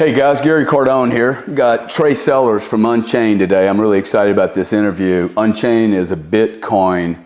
Hey guys, Gary Cardone here. Got Trey Sellers from Unchained today. I'm really excited about this interview. Unchained is a Bitcoin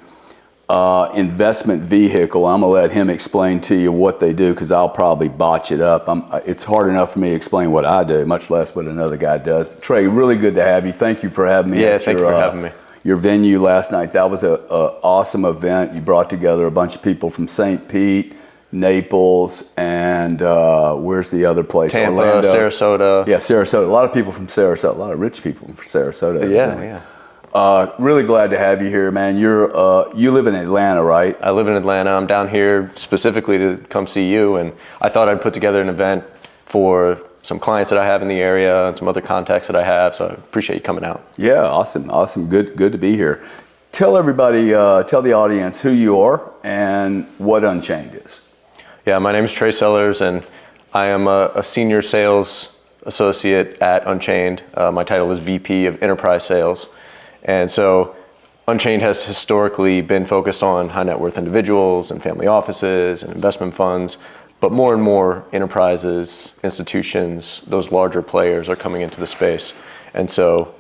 investment vehicle. I'm gonna let him explain to you what they do because I'll probably botch it up. It's hard enough for me to explain what I do, much less what another guy does. Trey, really good to have you. Thank you for having me. Yeah, thank you for having me. Your venue last night. That was an awesome event. You brought together a bunch of people from St. Pete, Naples, and where's the other place? Tampa, Orlando. Sarasota. Yeah, Sarasota. A lot of people from Sarasota. A lot of rich people from Sarasota. Yeah. Really glad to have you here, man. You live in Atlanta, right? I live in Atlanta. I'm down here specifically to come see you, and I thought I'd put together an event for some clients that I have in the area and some other contacts that I have, so I appreciate you coming out. Yeah, awesome. Good to be here. Tell everybody, tell the audience who you are and what Unchained is. Yeah, my name is Trey Sellers, and I am a senior sales associate at Unchained. My title is VP of Enterprise Sales. And so Unchained has historically been focused on high net worth individuals and family offices and investment funds, but more and more enterprises, institutions, those larger players are coming into the space. And so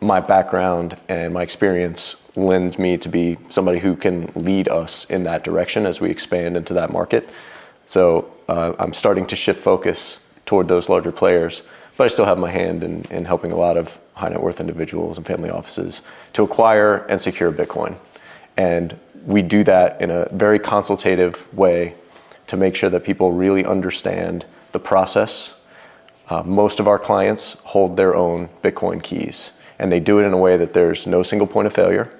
my background and my experience lends me to be somebody who can lead us in that direction as we expand into that market. So I'm starting to shift focus toward those larger players, but I still have my hand in helping a lot of high net worth individuals and family offices to acquire and secure Bitcoin. And we do that in a very consultative way to make sure that people really understand the process. Most of our clients hold their own Bitcoin keys, and they do it in a way that there's no single point of failure,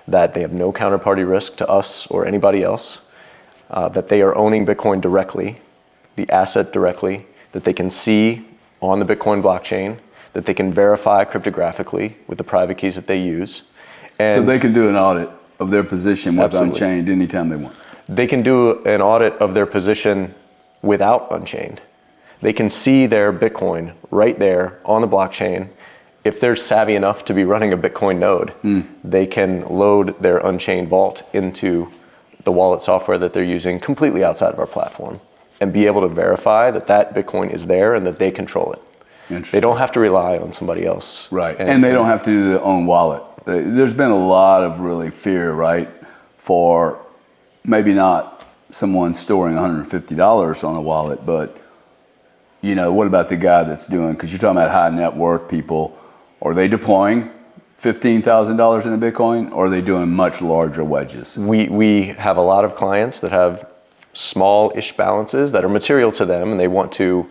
that they have no counterparty risk to us or anybody else, that they are owning Bitcoin directly, the asset directly, that they can see on the Bitcoin blockchain, that they can verify cryptographically with the private keys that they use. And so they can do an audit of their position with Absolutely. Unchained anytime they want. They can do an audit of their position without Unchained. They can see their Bitcoin right there on the blockchain. If they're savvy enough to be running a Bitcoin node, they can load their Unchained vault into the wallet software that they're using completely outside of our platform and be able to verify that that Bitcoin is there and that they control it. They don't have to rely on somebody else. Right, and they don't have to do their own wallet. There's been a lot of really fear, right, for maybe not someone storing $150 on a wallet, but what about the guy that's doing, because you're talking about high net worth people, are they deploying $15,000 in a Bitcoin, or are they doing much larger wedges? We have a lot of clients that have small-ish balances that are material to them, and they want to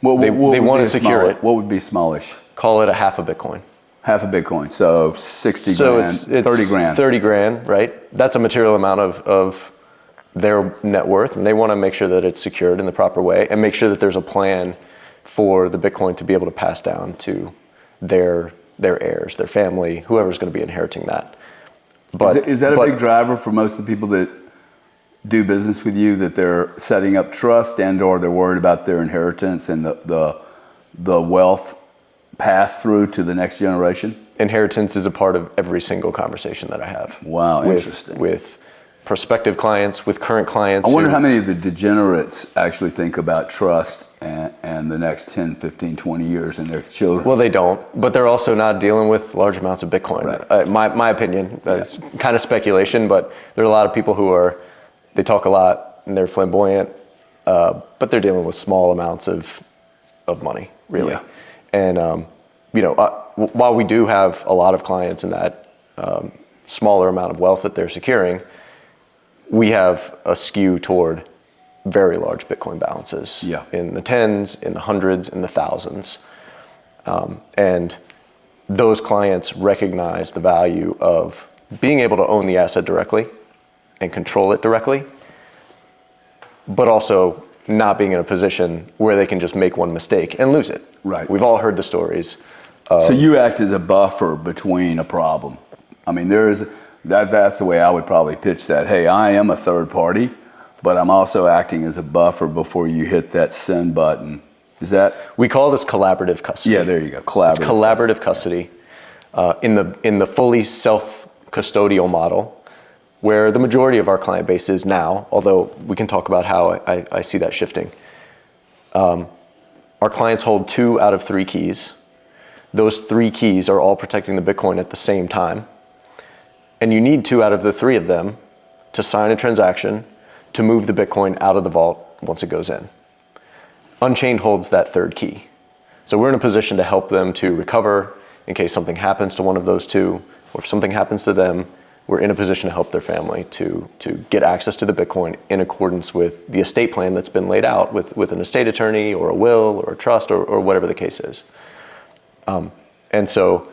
they want to secure it. What would be smallish? Call it a half a Bitcoin. Half a Bitcoin, so 60 grand, it's 30 grand. 30 grand, right? That's a material amount of their net worth, and they want to make sure that it's secured in the proper way and make sure that there's a plan for the Bitcoin to be able to pass down to their heirs, their family, whoever's going to be inheriting that. But is that a big driver for most of the people that do business with you, that they're setting up trust and or they're worried about their inheritance and the wealth pass through to the next generation? Inheritance is a part of every single conversation that I have. Wow, interesting. With prospective clients, with current clients. I wonder how many of the degenerates actually think about trust and the next 10, 15, 20 years in their children. Well, they don't, but they're also not dealing with large amounts of Bitcoin. Right. My opinion, it's kind of speculation, but there are a lot of people who they talk a lot and they're flamboyant, but they're dealing with small amounts of money, really. Yeah. And, while we do have a lot of clients in that smaller amount of wealth that they're securing, we have a skew toward very large Bitcoin balances in the tens, in the hundreds, in the thousands. And those clients recognize the value of being able to own the asset directly and control it directly, but also not being in a position where they can just make one mistake and lose it. Right. We've all heard the stories. So you act as a buffer between a problem. I mean, that's the way I would probably pitch that. Hey, I am a third party, but I'm also acting as a buffer before you hit that send button. Is that? We call this collaborative custody. Yeah, there you go. Collaborative custody. In the fully self-custodial model, where the majority of our client base is now, although we can talk about how I see that shifting. Our Our clients hold 2 out of 3 keys. Those 3 keys are all protecting the Bitcoin at the same time. And you need 2 out of the 3 of them to sign a transaction to move the Bitcoin out of the vault once it goes in. Unchained holds that 3rd key. So we're in a position to help them to recover in case something happens to one of those 2, or if something happens to them, we're in a position to help their family to get access to the Bitcoin in accordance with the estate plan that's been laid out with an estate attorney or a will or a trust or whatever the case is. And so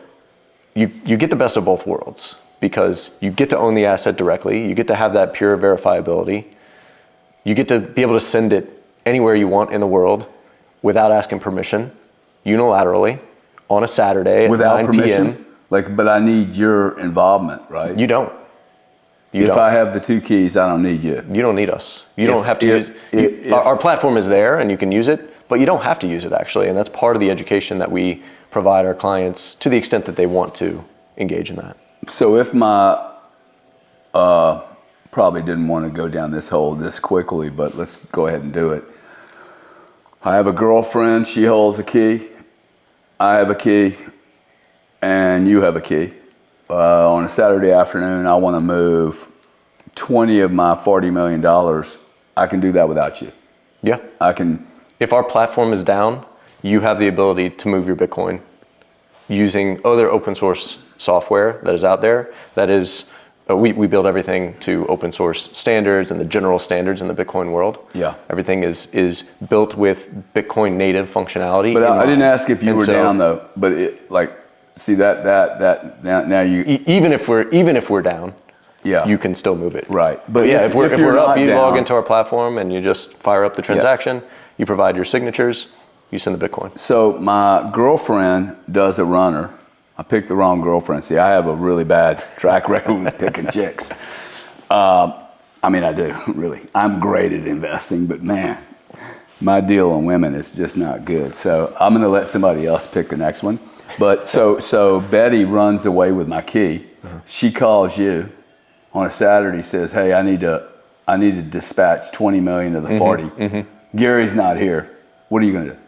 you get the best of both worlds, because you get to own the asset directly, you get to have that pure verifiability, you get to be able to send it anywhere you want in the world without asking permission, unilaterally, on a Saturday at Without 9 permission? p.m. But I need your involvement, right? You don't. If I have the 2 keys, I don't need you. You don't need us. You don't have to use our platform is there and you can use it, but you don't have to use it actually. And that's part of the education that we provide our clients to the extent that they want to engage in that. So if my, probably didn't want to go down this hole this quickly, but let's go ahead and do it. I have a girlfriend, she holds a key. I have a key, and you have a key. On a Saturday afternoon, I want to move 20 of my $40 million. I can do that without you. Yeah. I can. If our platform is down, you have the ability to move your Bitcoin using other open source software that is out there. That is, we build everything to open source standards and the general standards in the Bitcoin world. Yeah. Everything is built with Bitcoin native functionality. But I didn't ask if you were down though. But see that now you. Even if we're down, yeah, you can still move it. Right. But yeah, if we're up, you down, log into our platform and you just fire up the transaction. Yeah. You provide your signatures. You send the Bitcoin. So my girlfriend does a runner. I picked the wrong girlfriend. See, I have a really bad track record with picking chicks. I mean, I do, really. I'm great at investing, but man, my deal on women is just not good. So I'm going to let somebody else pick the next one. But so Betty runs away with my key. Uh-huh. She calls you on a Saturday, says, hey, I need to dispatch 20 million of the 40. Mm-hmm. Gary's not here. What are you going to do?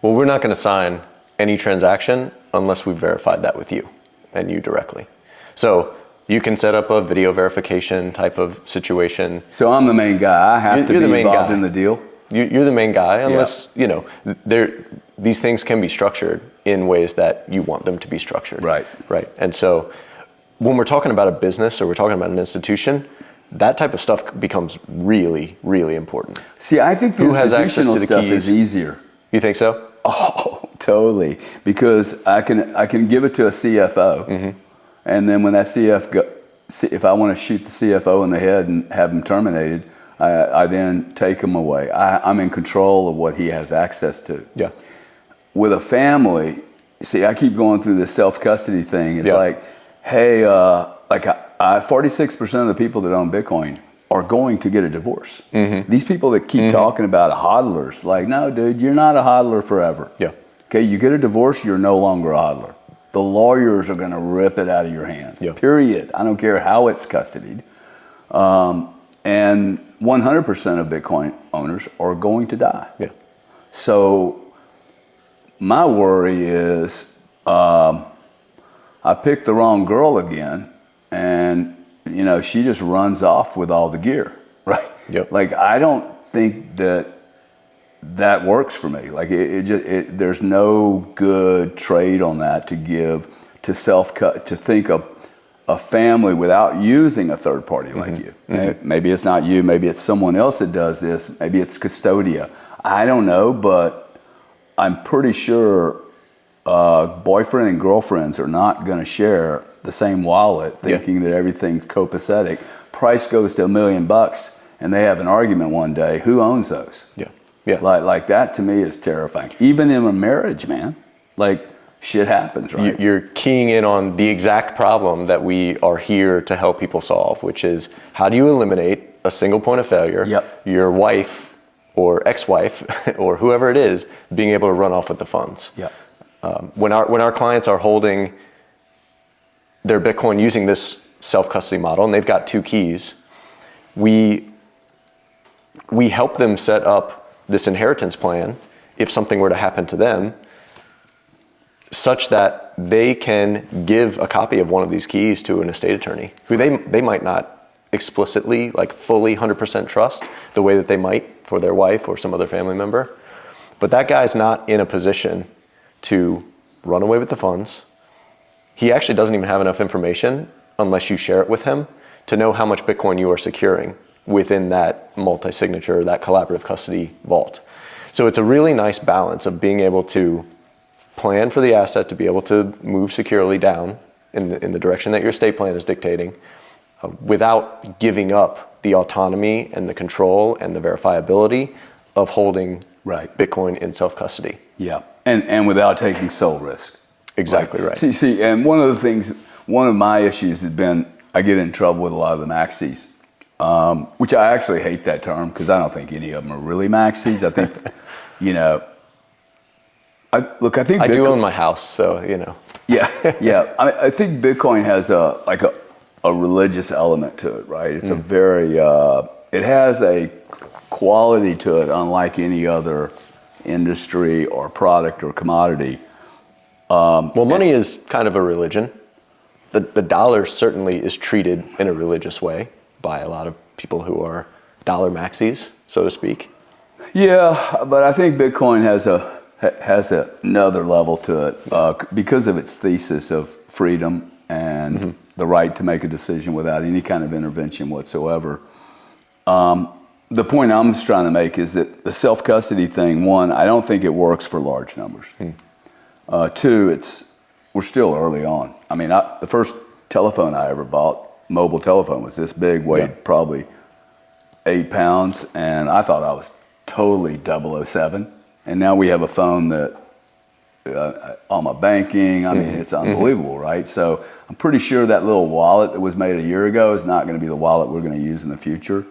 Well, we're not going to sign any transaction unless we've verified that with you and you directly. So you can set up a video verification type of situation. So I'm the main guy. I have to be involved in the deal. You're the main guy, unless these things can be structured in ways that you want them to be structured. Right. Right. And so when we're talking about a business or we're talking about an institution, that type of stuff becomes really, really important. See, I think the institutional stuff is easier. You think so? Oh, totally. Because I can give it to a CFO, mm-hmm. and then when that if I want to shoot the CFO in the head and have him terminated, I then take him away. I'm in control of what he has access to. Yeah. With a family, see, I keep going through this self-custody thing. It's like, hey, 46% of the people that own Bitcoin are going to get a divorce. Mm-hmm. These people that keep mm-hmm. talking about hodlers, like, no, dude, you're not a hodler forever. Yeah. Okay, you get a divorce, you're no longer a hodler. The lawyers are going to rip it out of your hands. Yeah. Period. I don't care how it's custodied. And 100% of Bitcoin owners are going to die. Yeah. So my worry is I picked the wrong girl again, and she just runs off with all the gear, right? Yep. Like, I don't think that works for me. Like, there's no good trade on that to give to to think of a family without using a third party like you. Mm-hmm. Maybe it's not you, maybe it's someone else that does this, maybe it's Custodia. I don't know, but I'm pretty sure boyfriend and girlfriends are not going to share the same wallet, thinking that everything's copacetic. Price goes to $1 million and they have an argument one day. Who owns those? Yeah. Yeah. Like that to me is terrifying. Even in a marriage, man, like shit happens, right? You're keying in on the exact problem that we are here to help people solve, which is how do you eliminate a single point of failure? Yep. Your wife or ex-wife or whoever it is being able to run off with the funds. Yeah. When our clients are holding their Bitcoin using this self-custody model, and they've got 2 keys, we help them set up this inheritance plan if something were to happen to them, such that they can give a copy of one of these keys to an estate attorney who they might not explicitly, like fully 100% trust the way that they might for their wife or some other family member. But that guy's not in a position to run away with the funds. He actually doesn't even have enough information, unless you share it with him, to know how much Bitcoin you are securing within that multi-signature, that collaborative custody vault. So it's a really nice balance of being able to plan for the asset to be able to move securely down in the direction that your estate plan is dictating, without giving up the autonomy and the control and the verifiability of holding Bitcoin in self-custody. Yeah, and without taking sole risk. Exactly right. See, and one of my issues has been I get in trouble with a lot of the maxis, which I actually hate that term because I don't think any of them are really maxis. I think, I think I do own my house, so Yeah. I think Bitcoin has a religious element to it, right? It's a very it has a quality to it unlike any other industry or product or commodity. Well, money is kind of a religion. The dollar certainly is treated in a religious way by a lot of people who are dollar maxis, so to speak. Yeah, but I think Bitcoin has another level to it because of its thesis of freedom and the right to make a decision without any kind of intervention whatsoever. The point I'm just trying to make is that the self-custody thing, one, I don't think it works for large numbers. Two, we're still early on. I mean, the first telephone I ever bought, mobile telephone, was this big, weighed probably 8 pounds, and I thought I was totally 007. And now we have a phone that, all my banking, I mean, it's unbelievable, right? So I'm pretty sure that little wallet that was made a year ago is not going to be the wallet we're going to use in the future.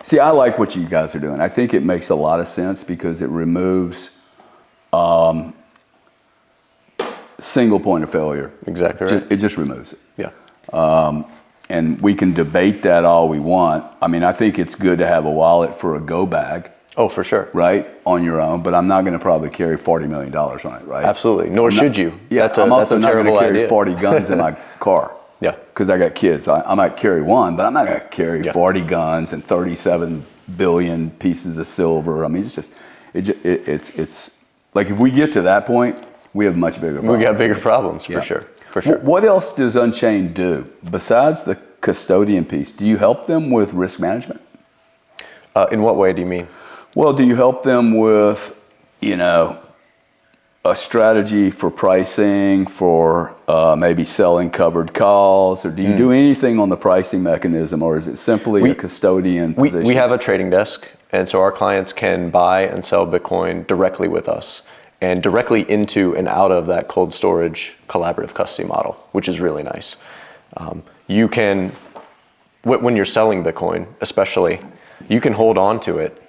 See, I like what you guys are doing. I think it makes a lot of sense because it removes single point of failure. Exactly right. It just removes it. Yeah. And we can debate that all we want. I mean, I think it's good to have a wallet for a go bag. Oh, for sure. Right, on your own, but I'm not going to probably carry $40 million on it, right? Absolutely, nor should you. Yeah, I'm also not going to carry idea. 40 guns in my car. Yeah. Because I got kids. I might carry one, but I'm not going to carry 40 guns and 37 billion pieces of silver. I mean, it's just, it's like if we get to that point, we have much bigger problems. We got bigger problems, for sure. For sure. What else does Unchained do? Besides the custodian piece, do you help them with risk management? In what way do you mean? Well, do you help them with, a strategy for pricing, for maybe selling covered calls, or do you do anything on the pricing mechanism, or is it simply a custodian position? We have a trading desk, and so our clients can buy and sell Bitcoin directly with us and directly into and out of that cold storage collaborative custody model, which is really nice. You can, when you're selling Bitcoin especially, you can hold on to it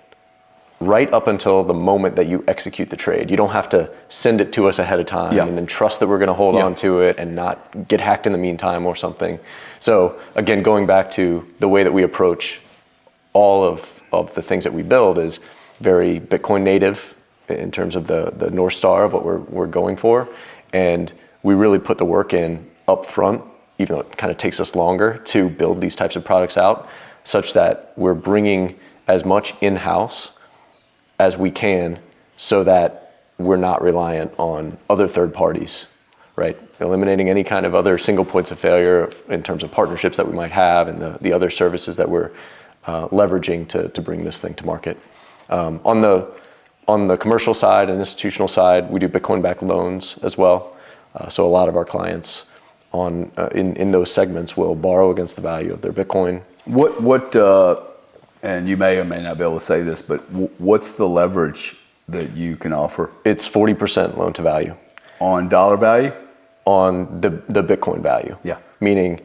right up until the moment that you execute the trade. You don't have to send it to us ahead of time and then trust that we're going to hold on to it and not get hacked in the meantime or something. So again, going back to the way that we approach all of the things that we build is very Bitcoin native in terms of the North Star of what we're going for. And we really put the work in up front, even though it kind of takes us longer to build these types of products out, such that we're bringing as much in-house as we can so that we're not reliant on other third parties, right? Eliminating any kind of other single points of failure in terms of partnerships that we might have and the other services that we're leveraging to bring this thing to market. On the commercial side and institutional side, we do Bitcoin-backed loans as well. So a lot of our clients in those segments will borrow against the value of their Bitcoin. And you may or may not be able to say this, but what's the leverage that you can offer? It's 40% loan to value. On dollar value? On the Bitcoin value. Yeah. Meaning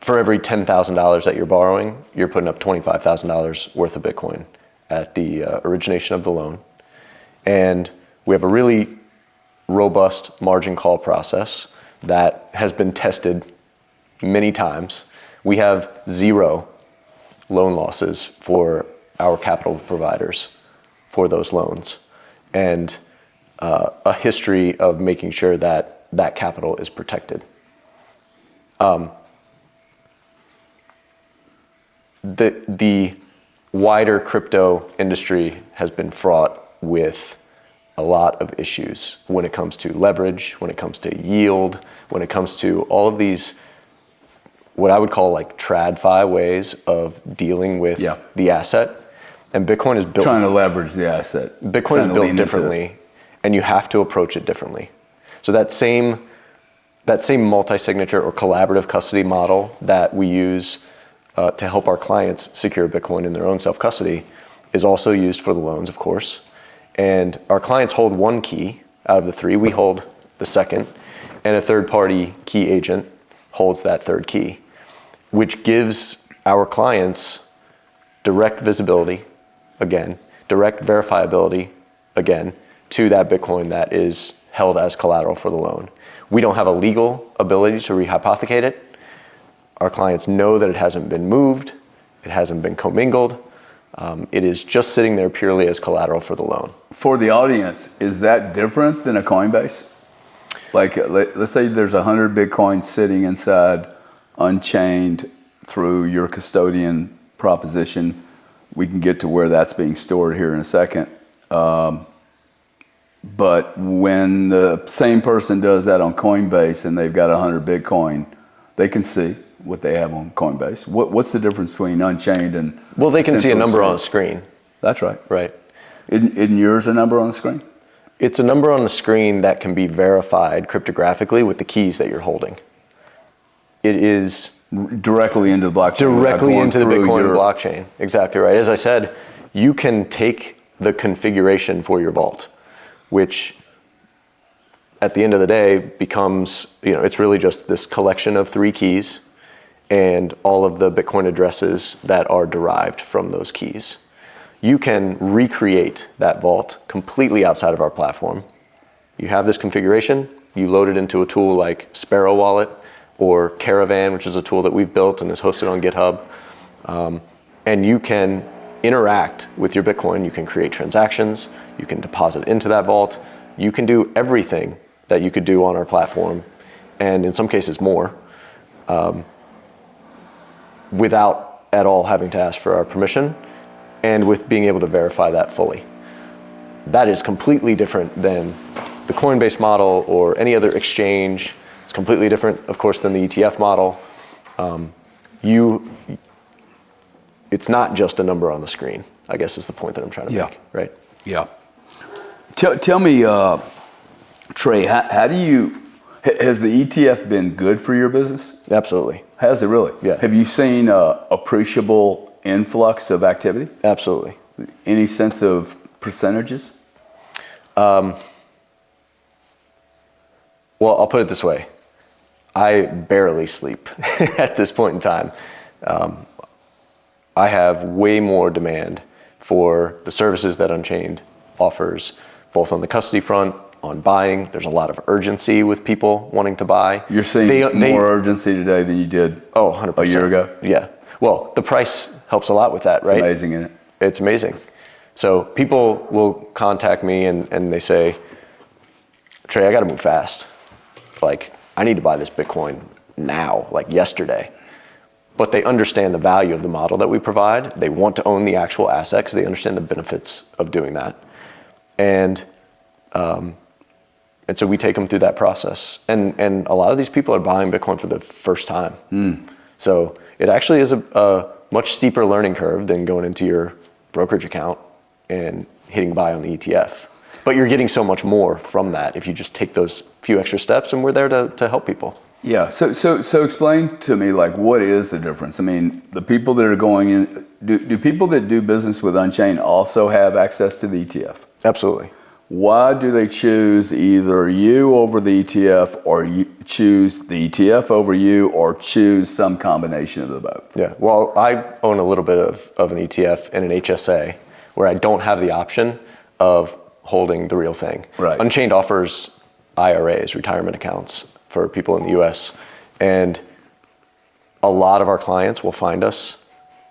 for every $10,000 that you're borrowing, you're putting up $25,000 worth of Bitcoin at the origination of the loan. And we have a really robust margin call process that has been tested many times. We have 0 loan losses for our capital providers for those loans. and a history of making sure that that capital is protected. The wider crypto industry has been fraught with a lot of issues when it comes to leverage, when it comes to yield, when it comes to all of these, what I would call like TradFi ways of dealing with the asset. And Bitcoin is built... Trying to leverage the asset. Bitcoin is built differently, and you have to approach it differently. So that same multi-signature or collaborative custody model that we use to help our clients secure Bitcoin in their own self-custody is also used for the loans, of course. And our clients hold one key out of the three. We hold the second, and a third-party key agent holds that third key, which gives our clients direct visibility, again, direct verifiability, again, to that Bitcoin that is held as collateral for the loan. We don't have a legal ability to rehypothecate it. Our clients know that it hasn't been moved, it hasn't been commingled. It is just sitting there purely as collateral for the loan. For the audience, is that different than a Coinbase? Like, let's say there's 100 Bitcoin sitting inside Unchained through your custodian proposition. We can get to where that's being stored here in a second. But when the same person does that on Coinbase and they've got 100 Bitcoin, they can see what they have on Coinbase. What's the difference between Unchained and... Well, they can see a number on the screen. That's right. Right. Isn't yours a number on the screen? It's a number on the screen that can be verified cryptographically with the keys that you're holding. It is... Directly into the blockchain. Directly into the Bitcoin blockchain. Exactly right. As I said, you can take the configuration for your vault, which at the end of the day becomes, it's really just this collection of 3 keys and all of the Bitcoin addresses that are derived from those keys. You can recreate that vault completely outside of our platform. You have this configuration, you load it into a tool like Sparrow Wallet or Caravan, which is a tool that we've built and is hosted on GitHub. And you can interact with your Bitcoin. You can create transactions, you can deposit into that vault. You can do everything that you could do on our platform, and in some cases more, without at all having to ask for our permission, and with being able to verify that fully. That is completely different than the Coinbase model or any other exchange. It's completely different, of course, than the ETF model. It's not just a number on the screen, I guess is the point that I'm trying to make, right? Yeah. Tell me, Trey, has the ETF been good for your business? Absolutely. Has it really? Yeah. Have you seen appreciable influx of activity? Absolutely. Any sense of percentages? Well, I'll put it this way. I barely sleep at this point in time. I have way more demand for the services that Unchained offers, both on the custody front, on buying. There's a lot of urgency with people wanting to buy. You're seeing more urgency today than you did 100%. a year ago? Yeah. Well, the price helps a lot with that, right? It's amazing, isn't it? It's amazing. So people will contact me and they say, Trey, I got to move fast. Like, I need to buy this Bitcoin now, like yesterday. But they understand the value of the model that we provide. They want to own the actual asset because they understand the benefits of doing that. And so we take them through that process. And a lot of these people are buying Bitcoin for the first time. So it actually is a much steeper learning curve than going into your brokerage account and hitting buy on the ETF. But you're getting so much more from that if you just take those few extra steps, and we're there to help people. Yeah. So explain to me, like, what is the difference? I mean, the people that are going in, do people that do business with Unchained also have access to the ETF? Absolutely. Why do they choose either you over the ETF, or you choose the ETF over you, or choose some combination of the both? Yeah. Well, I own a little bit of an ETF and an HSA where I don't have the option of holding the real thing. Right. Unchained offers IRAs, retirement accounts, for people in the US. And a lot of our clients will find us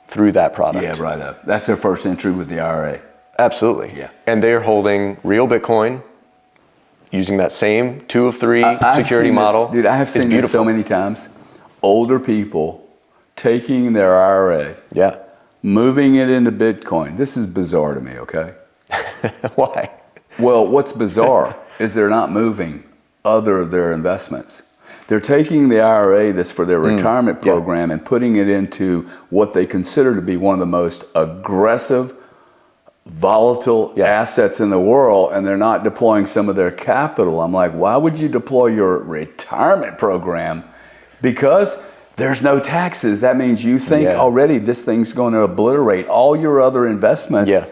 through that product. Yeah, right up. That's their first entry with the IRA. Absolutely. Yeah. And they're holding real Bitcoin using that same 2 of 3 I've security seen model. this, dude, I have seen this so many times. Older people taking their IRA, Yeah. moving it into Bitcoin. This is bizarre to me, okay? Why? Well, what's bizarre is they're not moving other of their investments. They're taking the IRA that's for their retirement program and putting it into what they consider to be one of the most aggressive, volatile assets in the world, and they're not deploying some of their capital. I'm like, why would you deploy your retirement program? Because there's no taxes. That means you think already this thing's going to obliterate all your other investments. Yeah.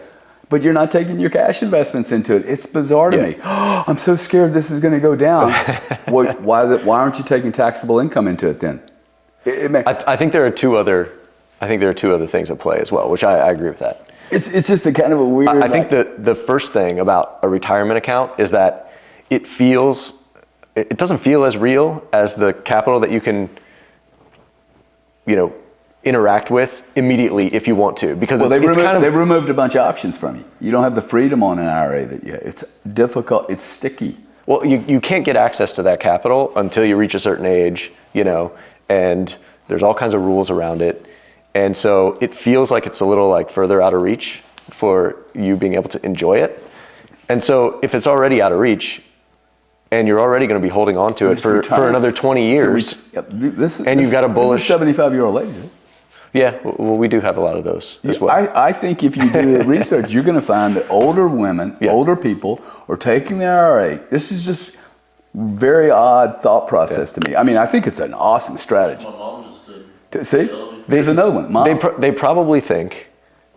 But you're not taking your cash investments into it. It's bizarre to me. I'm so scared this is going to go down. Why aren't you taking taxable income into it then? I think there are two other things at play as well, which I agree with that. It's just a kind of a weird. I think the first thing about a retirement account is that it doesn't feel as real as the capital that you can, interact with immediately if you want to, because they've removed a bunch of options from you. You don't have the freedom on an IRA that it's difficult. It's sticky. Well, you can't get access to that capital until you reach a certain age, and there's all kinds of rules around it. And so it feels like it's a little like further out of reach for you being able to enjoy it. And so if it's already out of reach and you're already going to be holding on to it for another 20 years, you've got a bullish 75-year-old lady. Yeah, well, we do have a lot of those as well. I think if you do the research, you're going to find that older women, older people are taking the IRA. This is just very odd thought process to me. I mean, I think it's an awesome strategy. My mom just did. See, there's another one. Mom. They probably think,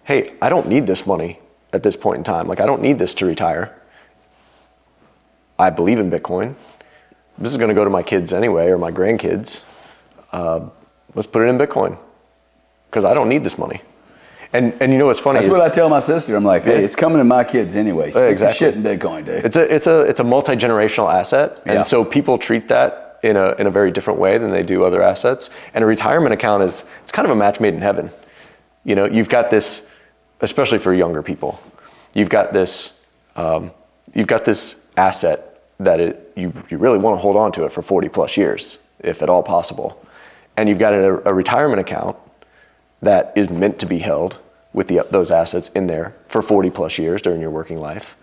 hey, I don't need this money at this point in time. Like, I don't need this to retire. I believe in Bitcoin. This is going to go to my kids anyway, or my grandkids. Let's put it in Bitcoin, because I don't need this money. And you know what's funny? That's what I tell my sister. I'm like, hey, it's coming to my kids anyway. Stick exactly. the shit in Bitcoin, dude. It's a multi-generational asset, and so people treat that in a very different way than they do other assets. And a retirement account it's kind of a match made in heaven. You've got this, especially for younger people. You've got this asset that you really want to hold on to it for 40 plus years, if at all possible. And you've got a retirement account that is meant to be held with those assets in there for 40 plus years during your working life.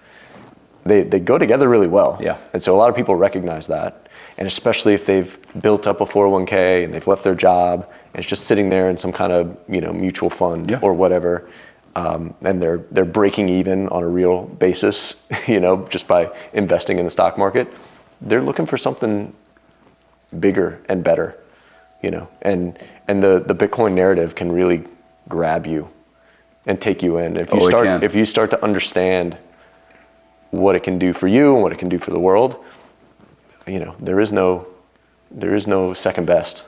They go together really well. Yeah. And so a lot of people recognize that. And especially if they've built up a 401k and they've left their job and it's just sitting there in some kind of mutual fund or whatever, and they're breaking even on a real basis, just by investing in the stock market, they're looking for something bigger and better, and the Bitcoin narrative can really grab you and take you in. If you start to understand what it can do for you and what it can do for the world, there is no second best.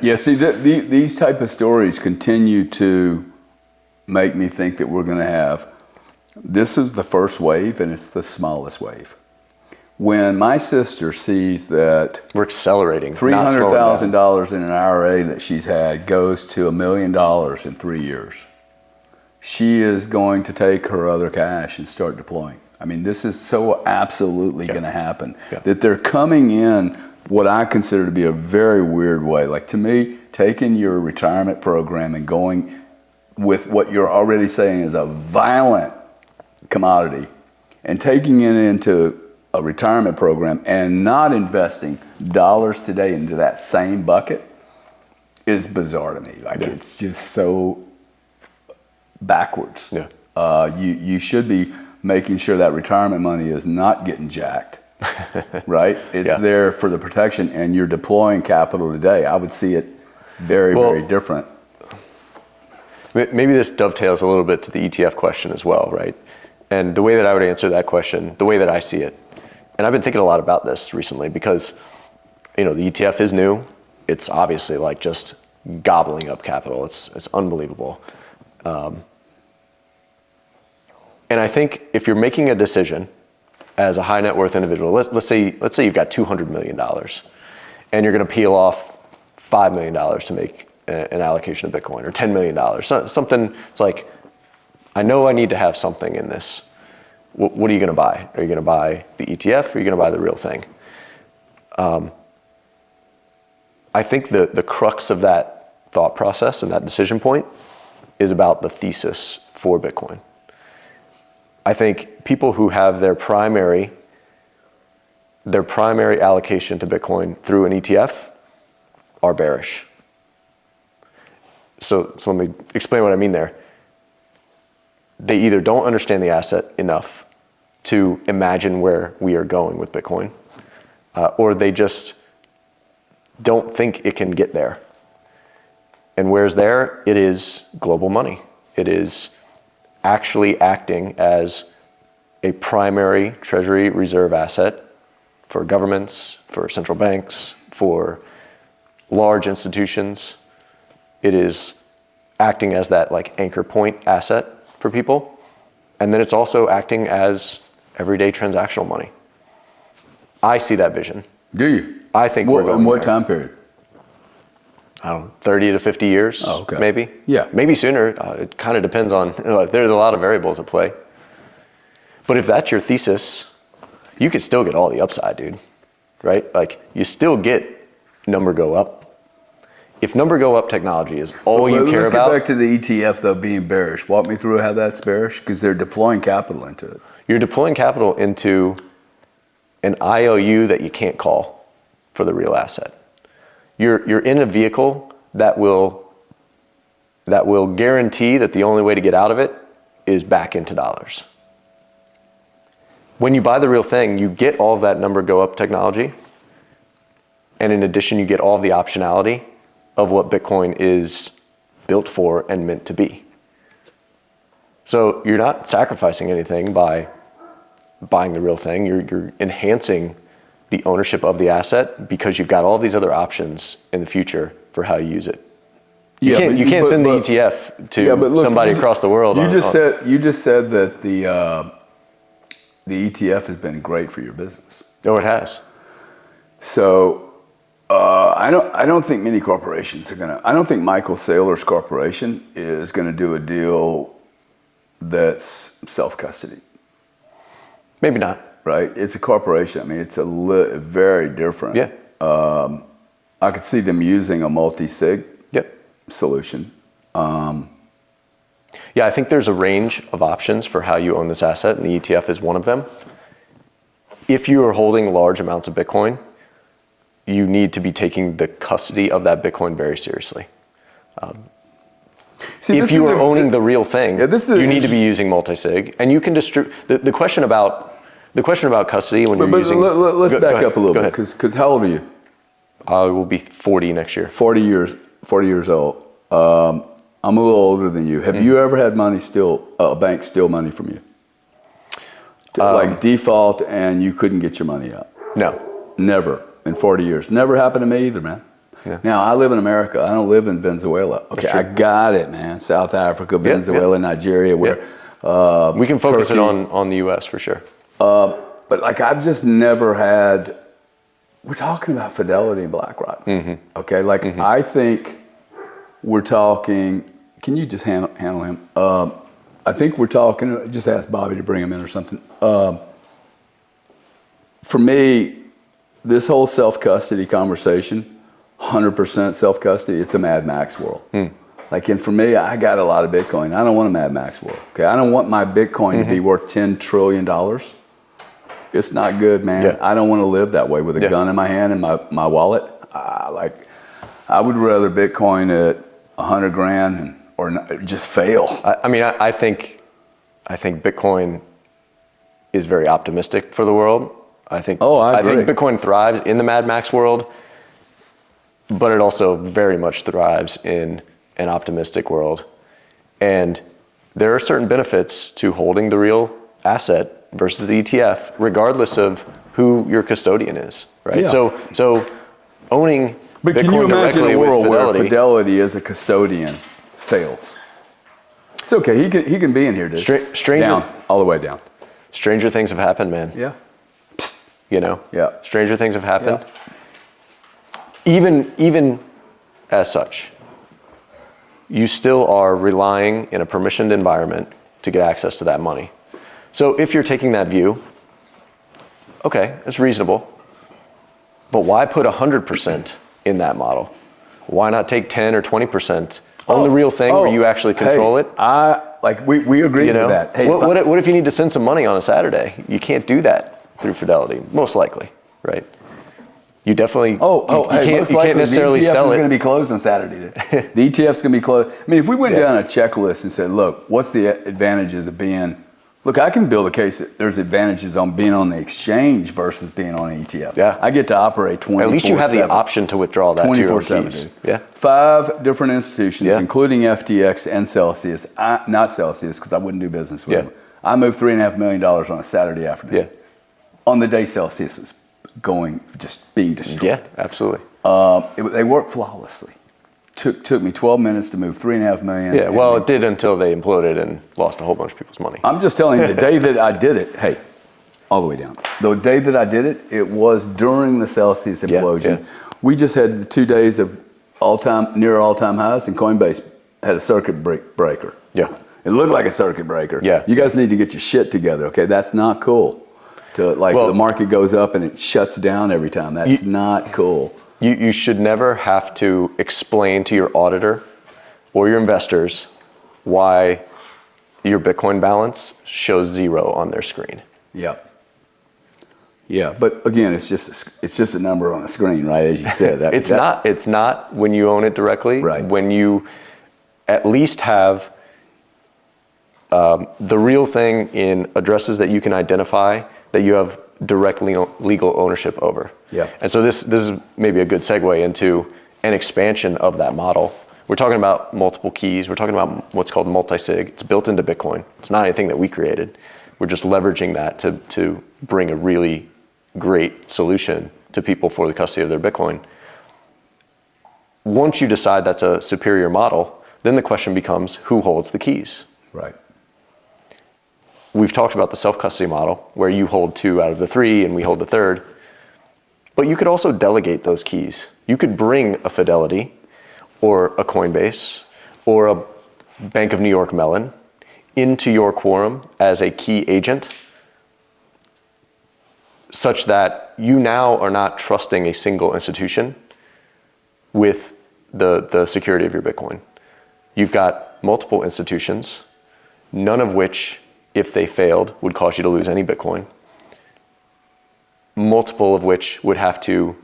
Yeah, see, these type of stories continue to make me think that we're going to have, this is the first wave and it's the smallest wave. When my sister sees that we're accelerating, $300,000 in an IRA that she's had goes to $1 million in 3 years, she is going to take her other cash and start deploying. I mean, this is so absolutely going to happen that they're coming in what I consider to be a very weird way. Like, to me, taking your retirement program and going with what you're already saying is a violent commodity and taking it into a retirement program and not investing dollars today into that same bucket is bizarre to me. Like, it's just so backwards. You should be making sure that retirement money is not getting jacked, right? It's there for the protection, and you're deploying capital today. I would see it very different. Maybe this dovetails a little bit to the ETF question as well, right? And the way that I would answer that question, the way that I see it, and I've been thinking a lot about this recently because, the ETF is new. It's obviously like just gobbling up capital. It's unbelievable. And I think if you're making a decision as a high net worth individual, let's say you've got $200 million and you're going to peel off $5 million to make an allocation of Bitcoin, or $10 million, something. It's like, I know I need to have something in this. What are you going to buy? Are you going to buy the ETF or are you going to buy the real thing? I think the crux of that thought process and that decision point is about the thesis for Bitcoin. I think people who have their primary allocation to Bitcoin through an ETF are bearish. So let me explain what I mean there. They either don't understand the asset enough to imagine where we are going with Bitcoin, or they just don't think it can get there. And where's there? It is global money. It is actually acting as a primary treasury reserve asset for governments, for central banks, for large institutions. It is acting as that like anchor point asset for people. And then it's also acting as everyday transactional money. I see that vision. Do you? I think we're going in what there. time period? I don't know, 30 to 50 years, maybe. Yeah. Maybe sooner. It kind of depends on, there's a lot of variables at play. But if that's your thesis, you could still get all the upside, dude, right? Like you still get number go up. If number go up technology is all you care about. Let's get back to the ETF though being bearish. Walk me through how that's bearish because they're deploying capital into it. You're deploying capital into an IOU that you can't call for the real asset. You're in a vehicle that will guarantee that the only way to get out of it is back into dollars. When you buy the real thing, you get all of that number go up technology. And in addition, you get all of the optionality of what Bitcoin is built for and meant to be. So you're not sacrificing anything by buying the real thing. You're enhancing the ownership of the asset because you've got all these other options in the future for how you use it. You can't send the ETF to somebody across the world. You just said that the ETF has been great for your business. Oh, it has. So I don't think many corporations are gonna. I don't think Michael Saylor's corporation is gonna do a deal that's self-custody. Maybe not. Right? It's a corporation. I mean, it's very different. Yeah. I could see them using a multi-sig Yep. solution. Yeah, I think there's a range of options for how you own this asset, and the ETF is one of them. If you are holding large amounts of Bitcoin, you need to be taking the custody of that Bitcoin very seriously. If you are owning the real thing, you need to be using multi-sig, and you can distribute. The question about custody when you're using. Let's back up a little bit, because how old are you? I will be 40 next year. 40 years old. I'm a little older than you. Have you ever had a bank steal money from you? Like default and you couldn't get your money out? No. Never in 40 years. Never happened to me either, man. Yeah. Now, I live in America. I don't live in Venezuela. Okay, I got it, man. South Africa, Venezuela, Nigeria, where we can focus Turkey. it on the U.S. for sure. But like I've just never had. We're talking about Fidelity and BlackRock. Mm-hmm. Okay, like I think we're talking. Can you just handle him? I think we're talking. Just ask Bobby to bring him in or something. For me, this whole self-custody conversation, 100% self-custody, it's a Mad Max world. Like, and for me, I got a lot of Bitcoin. I don't want a Mad Max world. Okay, I don't want my Bitcoin to be worth $10 trillion. It's not good, man. Yeah. I don't want to live that way with a gun in my hand and my wallet. I would rather Bitcoin at 100 grand or just fail. I think Bitcoin is very optimistic for the world. I think Bitcoin thrives in the Mad Max world, but it also very much thrives in an optimistic world. And there are certain benefits to holding the real asset versus the ETF, regardless of who your custodian is, right? Yeah. So owning But Bitcoin can you imagine directly a world with where Fidelity as a custodian fails? It's okay. He can be in here, dude. All the way down. Stranger things have happened, man. Yeah. You know? Yeah. Stranger things have happened. Yeah. Even as such, you still are relying in a permissioned environment to get access to that money. So if you're taking that view, okay, it's reasonable. But why put 100% in that model? Why not take 10 or 20% on the real thing where you actually control it? We agree with that. Hey, what if you need to send some money on a Saturday? You can't do that through Fidelity, most likely, right? You definitely you can't necessarily sell it. The ETF is going to be closed on Saturday. The ETF's going to be closed. I mean, if we went down a checklist and said, look, what's the advantages of being, look, I can build a case that there's advantages on being on the exchange versus being on an ETF. Yeah. I get to operate 24/7. At least you have the option to withdraw that 24/7. Yeah. 5 different institutions, including FTX and Celsius. Not Celsius, because I wouldn't do business with them. I moved $3.5 million on a Saturday afternoon. Yeah. On the day Celsius was being destroyed. Yeah, absolutely. They worked flawlessly. Took me 12 minutes to move $3.5 million. Yeah, well, it did until they imploded and lost a whole bunch of people's money. I'm just telling you, the day that I did it, hey, all the way down. The day that I did it, it was during the Celsius implosion. Yeah. We just had the 2 days of near all-time highs, and Coinbase had a circuit breaker. Yeah. It looked like a circuit breaker. Yeah. You guys need to get your shit together, okay? That's not cool. The market goes up and it shuts down every time. That's not cool. You should never have to explain to your auditor or your investors why your Bitcoin balance shows 0 on their screen. Yeah. Yeah, but again, it's just a number on a screen, right? As you said, it's not when you own it directly. Right. When you at least have the real thing in addresses that you can identify that you have direct legal ownership over. Yeah. And so this is maybe a good segue into an expansion of that model. We're talking about multiple keys. We're talking about what's called multi-sig. It's built into Bitcoin. It's not anything that we created. We're just leveraging that to bring a really great solution to people for the custody of their Bitcoin. Once you decide that's a superior model, then the question becomes, who holds the keys? Right. We've talked about the self-custody model, where you hold 2 out of the 3 and we hold the 3rd. But you could also delegate those keys. You could bring a Fidelity or a Coinbase or a Bank of New York Mellon into your quorum as a key agent, such that you now are not trusting a single institution with the security of your Bitcoin. You've got multiple institutions, none of which, if they failed, would cause you to lose any Bitcoin. Multiple of which would have to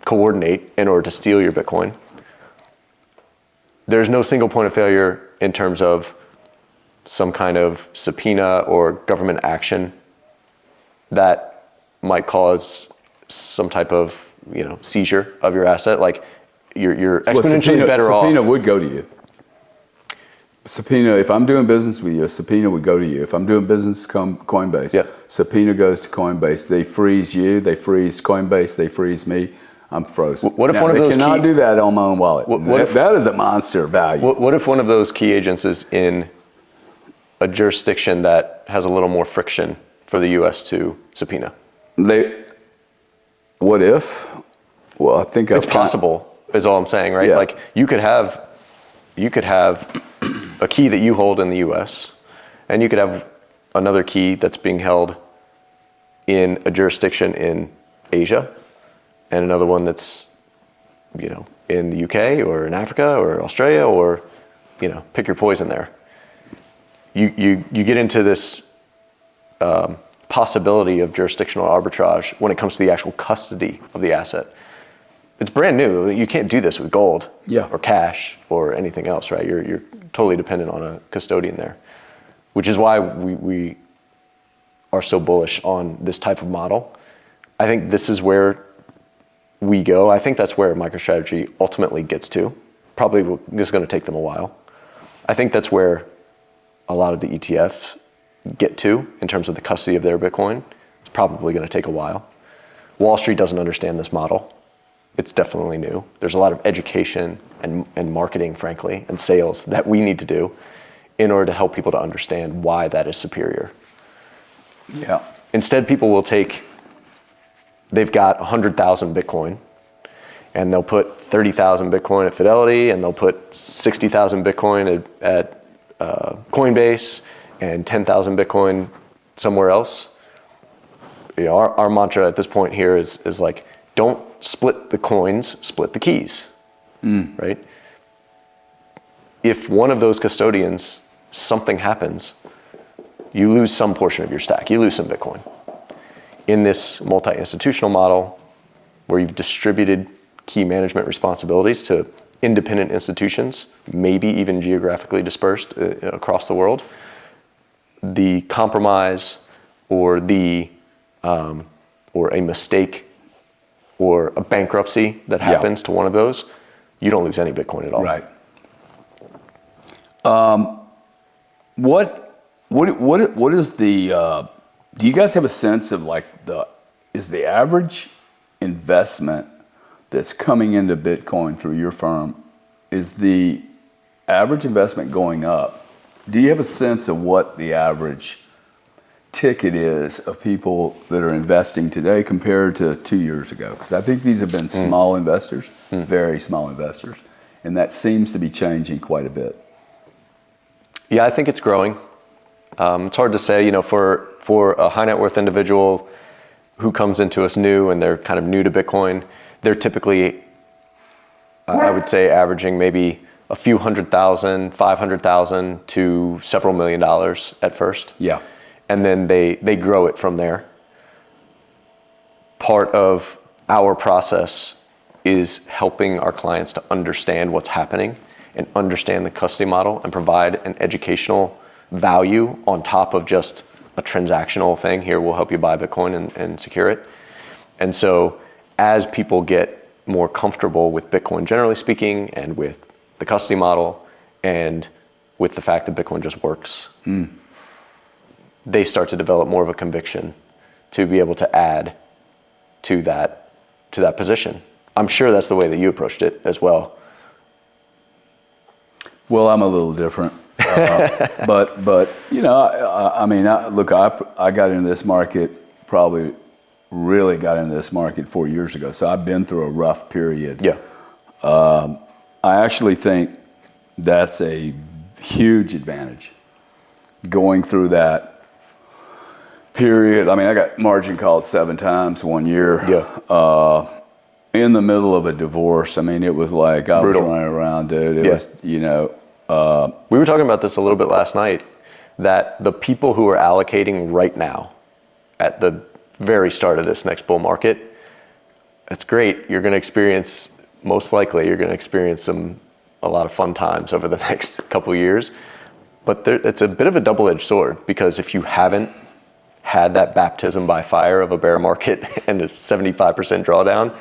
coordinate in order to steal your Bitcoin. There's no single point of failure in terms of some kind of subpoena or government action that might cause some type of seizure of your asset. Like you're exponentially better off. Subpoena would go to you. Subpoena, if I'm doing business with you, a subpoena would go to you. If I'm doing business with Coinbase, subpoena goes to Coinbase. They freeze you, they freeze Coinbase, they freeze me. I'm frozen. What if one of those cannot do that on my own wallet? That is a monster value. What if one of those key agents is in a jurisdiction that has a little more friction for the U.S. to subpoena? What if? Well, I think it's possible. Is all I'm saying, right? Yeah. Like you could have a key that you hold in the U.S. and you could have another key that's being held in a jurisdiction in Asia, and another one that's in the UK or in Africa or Australia, or pick your poison there. You get into this possibility of jurisdictional arbitrage when it comes to the actual custody of the asset. It's brand new. You can't do this with gold or cash or anything else, right? You're totally dependent on a custodian there, which is why we are so bullish on this type of model. I think this is where we go. I think that's where MicroStrategy ultimately gets to. Probably this is going to take them a while. I think that's where a lot of the ETFs get to in terms of the custody of their Bitcoin. It's probably going to take a while. Wall Street doesn't understand this model. It's definitely new. There's a lot of education and marketing, frankly, and sales that we need to do in order to help people to understand why that is superior. Yeah. Instead, people will they've got 100,000 Bitcoin, and they'll put 30,000 Bitcoin at Fidelity, and they'll put 60,000 Bitcoin at Coinbase, and 10,000 Bitcoin somewhere else, our mantra at this point here is like, don't split the coins, split the keys, right? If one of those custodians, something happens, you lose some portion of your stack, you lose some Bitcoin. In this multi-institutional model, where you've distributed key management responsibilities to independent institutions, maybe even geographically dispersed across the world, the compromise or or a mistake or a bankruptcy that happens to one of those, you don't lose any Bitcoin at all. Right. What is the? Do you guys have a sense of like is the average investment that's coming into Bitcoin through your firm, is the average investment going up? Do you have a sense of what the average ticket is of people that are investing today compared to 2 years ago? Because I think these have been small investors, very small investors, and that seems to be changing quite a bit. Yeah, I think it's growing. It's hard to say, for a high net worth individual who comes into us new and they're kind of new to Bitcoin, they're typically, I would say, averaging maybe a few $100,000, $500,000 to several $1 million at first. Yeah. And then they grow it from there. Part of our process is helping our clients to understand what's happening and understand the custody model and provide an educational value on top of just a transactional thing. Here, we'll help you buy Bitcoin and secure it. And so as people get more comfortable with Bitcoin, generally speaking, and with the custody model and with the fact that Bitcoin just works, they start to develop more of a conviction to be able to add to that position. I'm sure that's the way that you approached it as well. Well, I'm a little different, but I got into this market, probably really got into this market 4 years ago. So I've been through a rough period. Yeah. I actually think that's a huge advantage, going through that period. I mean, I got margin called 7 times 1 year. Yeah. In the middle of a divorce. I mean, it was like I Brutal. was running around, dude. It was, we were talking about this a little bit last night, that the people who are allocating right now at the very start of this next bull market, that's great. You're going to experience, most likely, a lot of fun times over the next couple of years. But it's a bit of a double-edged sword, because if you haven't had that baptism by fire of a bear market and a 75% drawdown,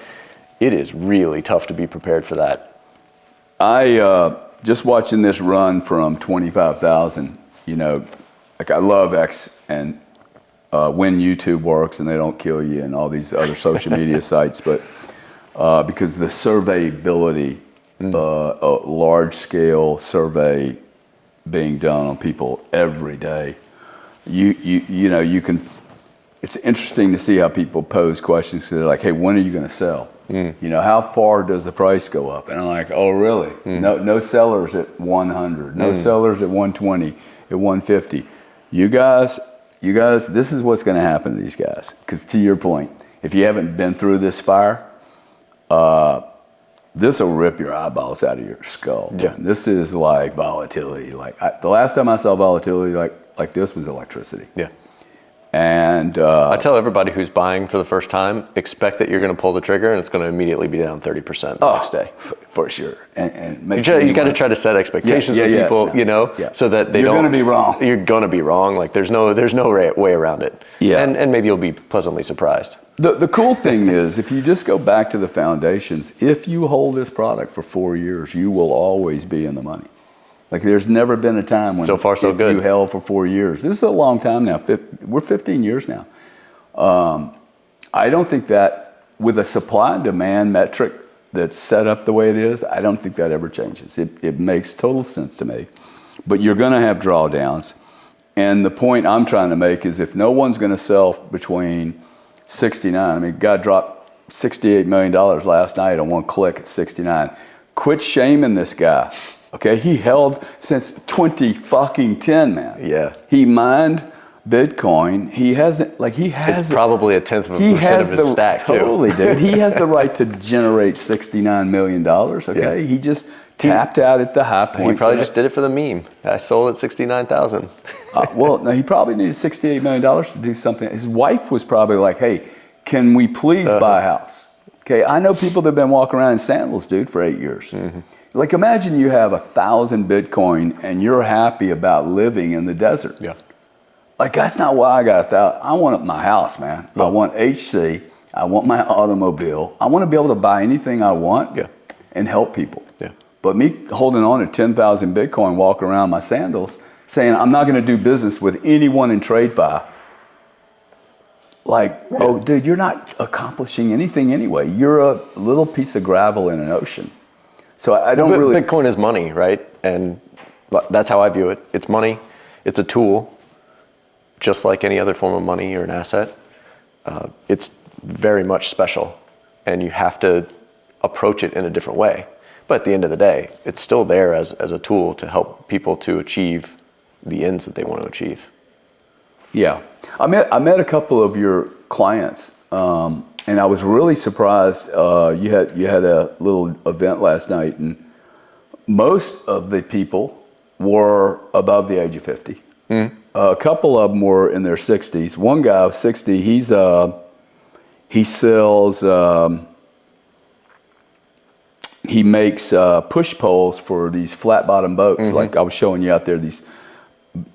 it is really tough to be prepared for that. Just watching this run from 25,000, like I love X and when YouTube works and they don't kill you and all these other social media sites, but because the surveyability, a large scale survey being done on people every day, you can. It's interesting to see how people pose questions. They're like, "Hey, when are you going to sell? How far does the price go up?" And I'm like, "Oh, really? No sellers at 100, no sellers at 120, at 150. You guys, this is what's going to happen to these guys. Because to your point, if you haven't been through this fire, this will rip your eyeballs out of your skull. Yeah. This is like volatility. Like the last time I saw volatility like this was electricity. Yeah. And I tell everybody who's buying for the first time, expect that you're going to pull the trigger and it's going to immediately be down 30% the next day. For sure. And make you got to try to set expectations with people, so that they You're don't. going to be wrong. You're going to be wrong. Like there's no way around it. Yeah. And maybe you'll be pleasantly surprised. The cool thing is, if you just go back to the foundations, if you hold this product for 4 years, you will always be in the money. Like there's never been a time when so far so good. You held for 4 years. This is a long time now. We're 15 years now. I don't think that with a supply and demand metric that's set up the way it is, I don't think that ever changes. It makes total sense to me. But you're going to have drawdowns. And the point I'm trying to make is, if no one's going to sell between 69, I mean, guy dropped $68 million last night on one click at 69. Quit shaming this guy. Okay, he held since 2010, man. Yeah. He mined Bitcoin. He hasn't, like, he has. It's probably a 10th of a He percent has of his the stack too. totally, dude. He has the right to generate $69 million. Okay, he just tapped out at the high point. He probably just did it for the meme. I sold at 69,000. Well, no, he probably needed $68 million to do something. His wife was probably like, "Hey, can we please buy a house?" Okay, I know people that have been walking around in sandals, dude, for 8 years. Like, imagine you have 1,000 Bitcoin and you're happy about living in the desert. Yeah. Like, that's not why I got 1,000. I want my house, man. I want HC. I want my automobile. I want to be able to buy anything I want and help people. Yeah. But me holding on to 10,000 Bitcoin, walking around my sandals, saying I'm not going to do business with anyone in TradeFi. Like, oh, dude, you're not accomplishing anything anyway. You're a little piece of gravel in an ocean. So I don't really... Bitcoin is money, right? And that's how I view it. It's money. It's a tool, just like any other form of money or an asset. It's very much special, and you have to approach it in a different way. But at the end of the day, it's still there as a tool to help people to achieve the ends that they want to achieve. Yeah. I met a couple of your clients, and I was really surprised. You had a little event last night, and most of the people were above the age of 50. A couple of them were in their 60s. One guy was 60. He sells. He makes push poles for these flat bottom boats. Like I was showing you out there, these,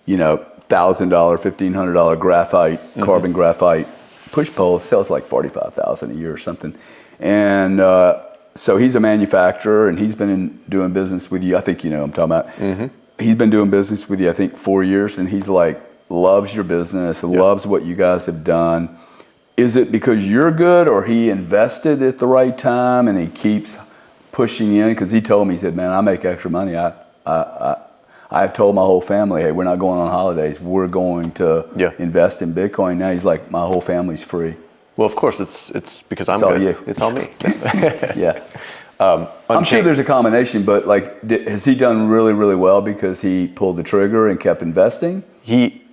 $1,000, $1,500 graphite, carbon graphite push pole. Sells like $45,000 a year or something. And so he's a manufacturer, and he's been doing business with you. I think you know what I'm talking about. He's been doing business with you, I think, 4 years, and he's like, loves your business, loves what you guys have done. Is it because you're good, or he invested at the right time and he keeps pushing in? Because he told me, he said, man, I make extra money. I've told my whole family, hey, we're not going on holidays. We're going to invest in Bitcoin. Now he's like, my whole family's free. Well, of course, it's because I'm it's all good. You. It's all me. Yeah. I'm sure there's a combination, but like, has he done really, really well because he pulled the trigger and kept investing? He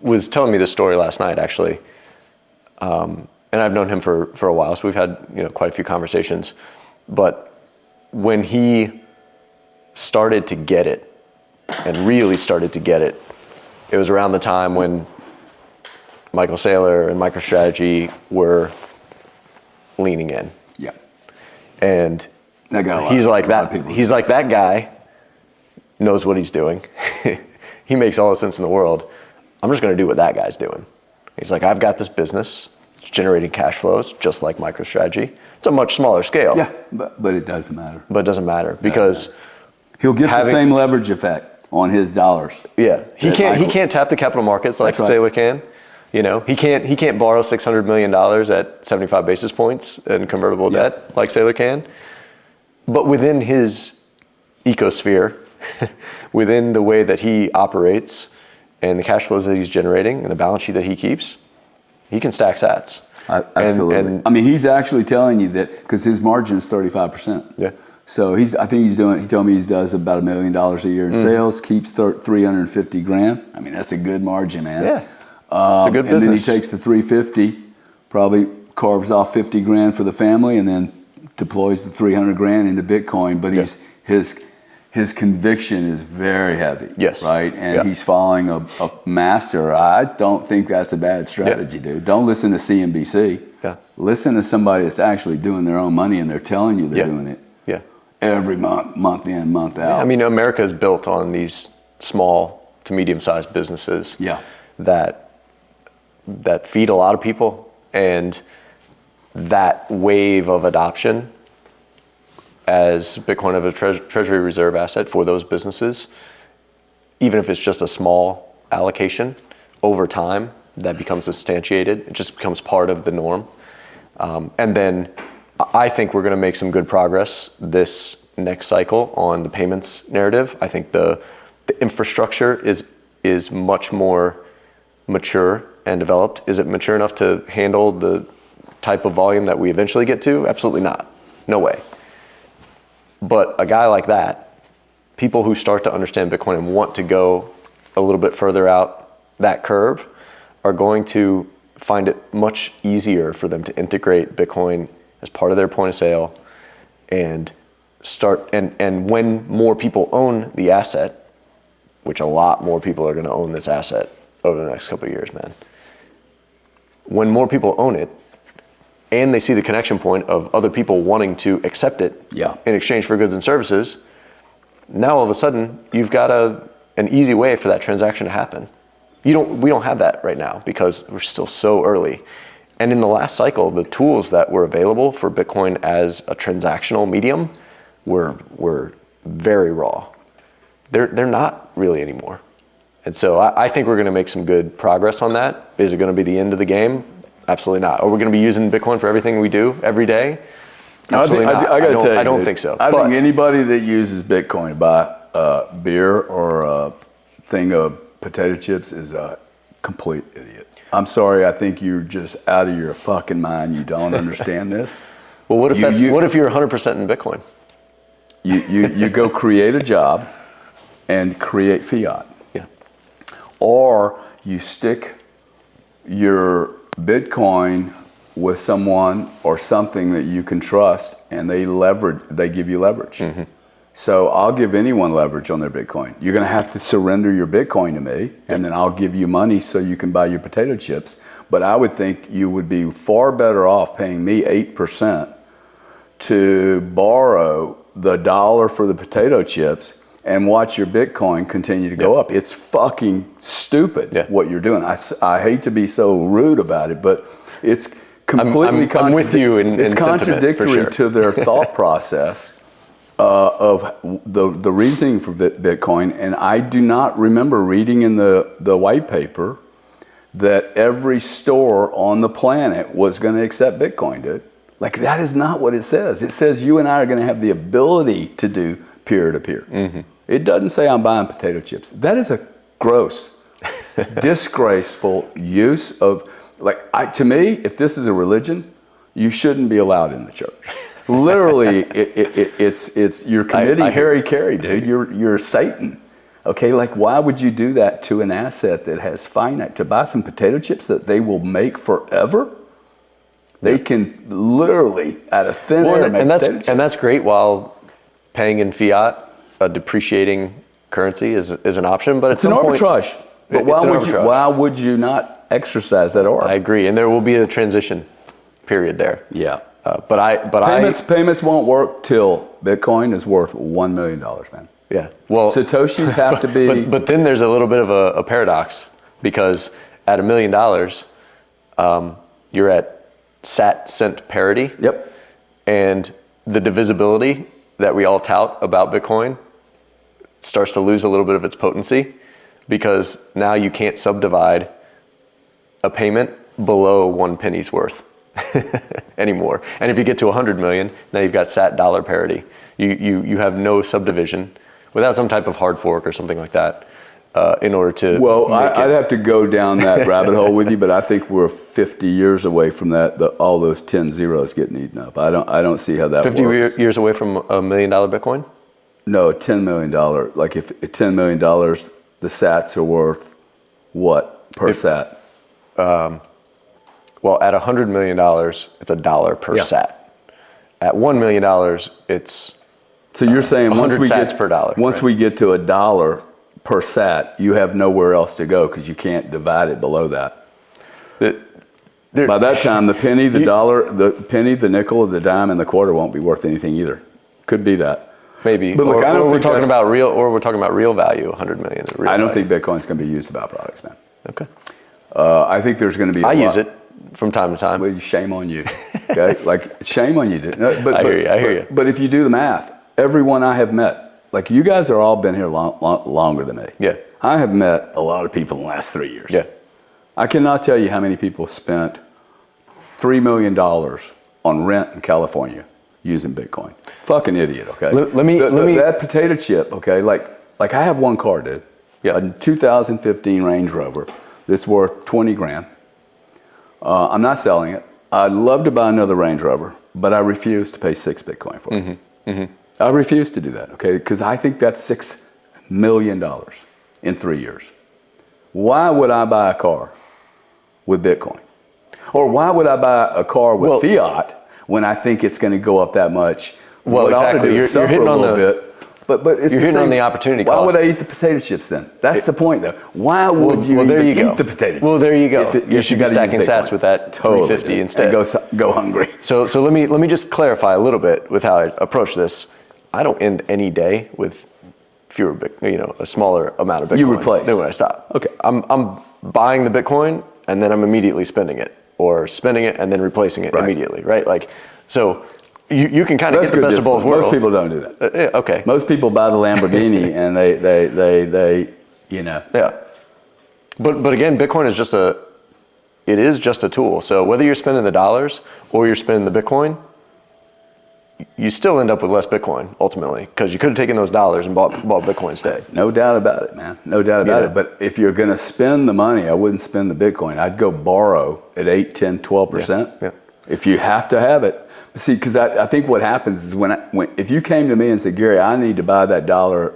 was telling me this story last night, actually. And I've known him for a while, so we've had quite a few conversations. But when he started to get it, and really started to get it, it was around the time when Michael Saylor and MicroStrategy were leaning in. Yeah. And he's like that guy knows what he's doing. He makes all the sense in the world. I'm just going to do what that guy's doing. He's like, I've got this business. It's generating cash flows just like MicroStrategy. It's a much smaller scale. Yeah, but it doesn't matter. But it doesn't matter because he'll get the same leverage effect on his dollars. Yeah, he can't tap the capital markets like Saylor can. He can't borrow $600 million at 75 basis points in convertible debt like Saylor can. But within his ecosphere, within the way that he operates and the cash flows that he's generating and the balance sheet that he keeps, he can stack sats. Absolutely. I mean, he's actually telling you that because his margin is 35%. Yeah. So he told me he does about $1 million a year in sales, keeps $350,000. I mean, that's a good margin, man. Yeah. It's a good business. And then he takes the $350,000, probably carves off $50,000 for the family, and then deploys the $300,000 into Bitcoin. But his conviction is very heavy. Yes. Right? And he's following a master. I don't think that's a bad strategy, dude. Don't listen to CNBC. Yeah. Listen to somebody that's actually doing their own money, and they're telling you they're doing it. Yeah. Every month in, month out. Yeah, I mean, America is built on these small to medium-sized businesses. Yeah. That feed a lot of people, and that wave of adoption as Bitcoin of a treasury reserve asset for those businesses, even if it's just a small allocation, over time, that becomes instantiated. It just becomes part of the norm. And then I think we're going to make some good progress this next cycle on the payments narrative. I think the infrastructure is much more mature and developed. Is it mature enough to handle the type of volume that we eventually get to? Absolutely not. No way. But a guy like that people who start to understand Bitcoin and want to go a little bit further out that curve are going to find it much easier for them to integrate Bitcoin as part of their point of sale and start, and when more people own the asset, which a lot more people are going to own this asset over the next couple of years, man. When more people own it and they see the connection point of other people wanting to accept it in exchange for goods and services, now all of a sudden you've got an easy way for that transaction to happen. We don't have that right now because we're still so early. And in the last cycle, the tools that were available for Bitcoin as a transactional medium were very raw. They're not really anymore. And so I think we're going to make some good progress on that. Is it going to be the end of the game? Absolutely not. Are we going to be using Bitcoin for everything we do every day? Absolutely not. I got to tell you, I don't think so. I think anybody that uses Bitcoin to buy beer or a thing of potato chips is a complete idiot. I'm sorry. I think you're just out of your fucking mind. You don't understand this. Well, what if what if you're 100% in Bitcoin? You go create a job and create fiat. Yeah. Or you stick your Bitcoin with someone or something that you can trust, and they give you leverage. Mm-hmm. So I'll give anyone leverage on their Bitcoin. You're going to have to surrender your Bitcoin to me, and then I'll give you money so you can buy your potato chips. But I would think you would be far better off paying me 8% to borrow the dollar for the potato chips and watch your Bitcoin continue to go up. It's fucking stupid what you're doing. I hate to be so rude about it, but it's completely I'm with you in it's contradictory sure. to their thought process of the reasoning for Bitcoin. And I do not remember reading in the white paper that every store on the planet was going to accept Bitcoin, dude. Like, that is not what it says. It says you and I are going to have the ability to do peer-to-peer. Mm-hmm. It doesn't say I'm buying potato chips. That is a gross, disgraceful use of, to me, if this is a religion, you shouldn't be allowed in the church. Literally, it's you're committing Harry Carey, dude. You're Satan. Okay, why would you do that to an asset that has finite? To buy some potato chips that they will make forever? They can literally, out of thin air, make potato chips. And that's great while paying in fiat, a depreciating currency is an option, but it's an arbitrage. But why would you not exercise that arb? I agree, and there will be a transition period there. Yeah. Payments won't work till Bitcoin is worth $1 million, man. Yeah. Well, Satoshis have to be. But then there's a little bit of a paradox, because at $1 million, you're at cent parity. Yep. And the divisibility that we all tout about Bitcoin starts to lose a little bit of its potency, because now you can't subdivide a payment below 1 penny's worth anymore. And if you get to 100 million, now you've got sat dollar parity. You have no subdivision without some type of hard fork or something like that in order to. Well, I'd have to go down that rabbit hole with you, but I think we're 50 years away from that. All those 10 zeros getting eaten up. I don't see how that 50 works. years away from $1 million Bitcoin? No, $10 million. Like if $10 million, the sats are worth what per sat? Well, at $100 million, it's $1 per sat. At $1 million, it's so you're saying once we sats get per dollar. Once we get to $1 per sat, you have nowhere else to go because you can't divide it below that. By that time, the penny, the dollar, the penny, the nickel, the dime, and the quarter won't be worth anything either. Could be that. Maybe. But look, we're talking about real value, 100 million. I don't think Bitcoin's going to be used to buy products, man. Okay. I think there's going to be. I use it from time to time. Well, shame on you. Okay, shame on you, dude. No, I hear you. But if you do the math, everyone I have met, you guys are all been here longer than me. Yeah. I have met a lot of people in the last 3 years. Yeah. I cannot tell you how many people spent $3 million on rent in California using Bitcoin. Fucking idiot, okay? Let me that potato chip, okay? Like I have one car, dude. Yeah. A 2015 Range Rover that's worth 20 grand. I'm not selling it. I'd love to buy another Range Rover, but I refuse to pay 6 Bitcoin for it. Mm-hmm. Mm-hmm. I refuse to do that, okay? Because I think that's $6 million in 3 years. Why would I buy a car with Bitcoin? Or why would I buy a car with fiat when I think it's going to go up that much? Well, exactly. You're hitting on the bit. But it's you're hitting on the opportunity cost. Why cost. would I eat the potato chips then? That's the point, though. Why would you eat the potato chips? Well, there you go. If you should be stacking sats with that totally 350 instead. And go hungry. So let me just clarify a little bit with how I approach this. I don't end any day with a smaller amount of Bitcoin. You replace. Then when I stop. Okay. I'm buying the Bitcoin and then I'm immediately spending it, or spending it and then replacing it immediately, right? Like, so you can kind of get the best of both worlds. Most people don't do that. Yeah, okay. Most people buy the Lamborghini and they. Yeah. But again, Bitcoin is just a tool. So whether you're spending the dollars or you're spending the Bitcoin, you still end up with less Bitcoin ultimately, because you could have taken those dollars and bought Bitcoin instead. No doubt about it, man. No doubt about it. But if you're going to spend the money, I wouldn't spend the Bitcoin. I'd go borrow at 8, 10, 12%. Yeah. If you have to have it. See, because I think what happens is if you came to me and said, Gary, I need to buy that dollar,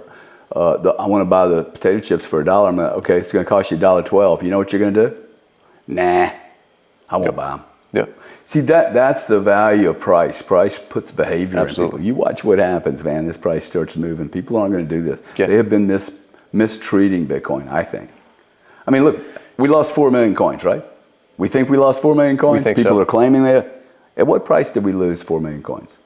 I want to buy the potato chips for $1. I'm like, okay, it's going to cost you $1.12. You know what you're going to do? Nah, I won't buy them. Yeah. See, that's the value of price. Price puts behavior Absolutely. in people. You watch what happens, man. This price starts moving. People aren't going to do this. Yeah. They have been mistreating Bitcoin, I think. I mean, look, we lost 4 million coins, right? We think we lost 4 million coins? We think People so. are claiming that. At what price did we lose 4 million coins?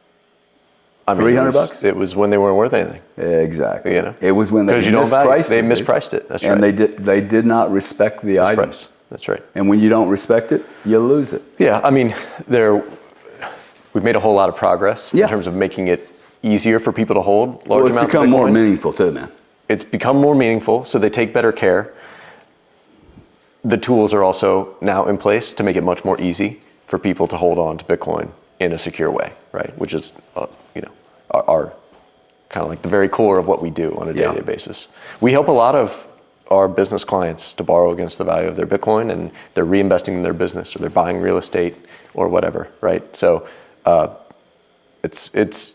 I mean, $300? It was when they weren't worth anything. Exactly. You know? It was when they mispriced They mispriced it. That's right. And they did not respect the item. Mispriced. That's right. And when you don't respect it, you lose it. Yeah, I mean, we've made a whole lot of progress in terms of making it easier for people to hold large amounts of Bitcoin. It's become more meaningful too, man. It's become more meaningful, so they take better care. The tools are also now in place to make it much more easy for people to hold on to Bitcoin in a secure way, right? Which is, our kind of like the very core of what we do on a day-to-day basis. We help a lot of our business clients to borrow against the value of their Bitcoin, and they're reinvesting in their business, or they're buying real estate or whatever, right? So it's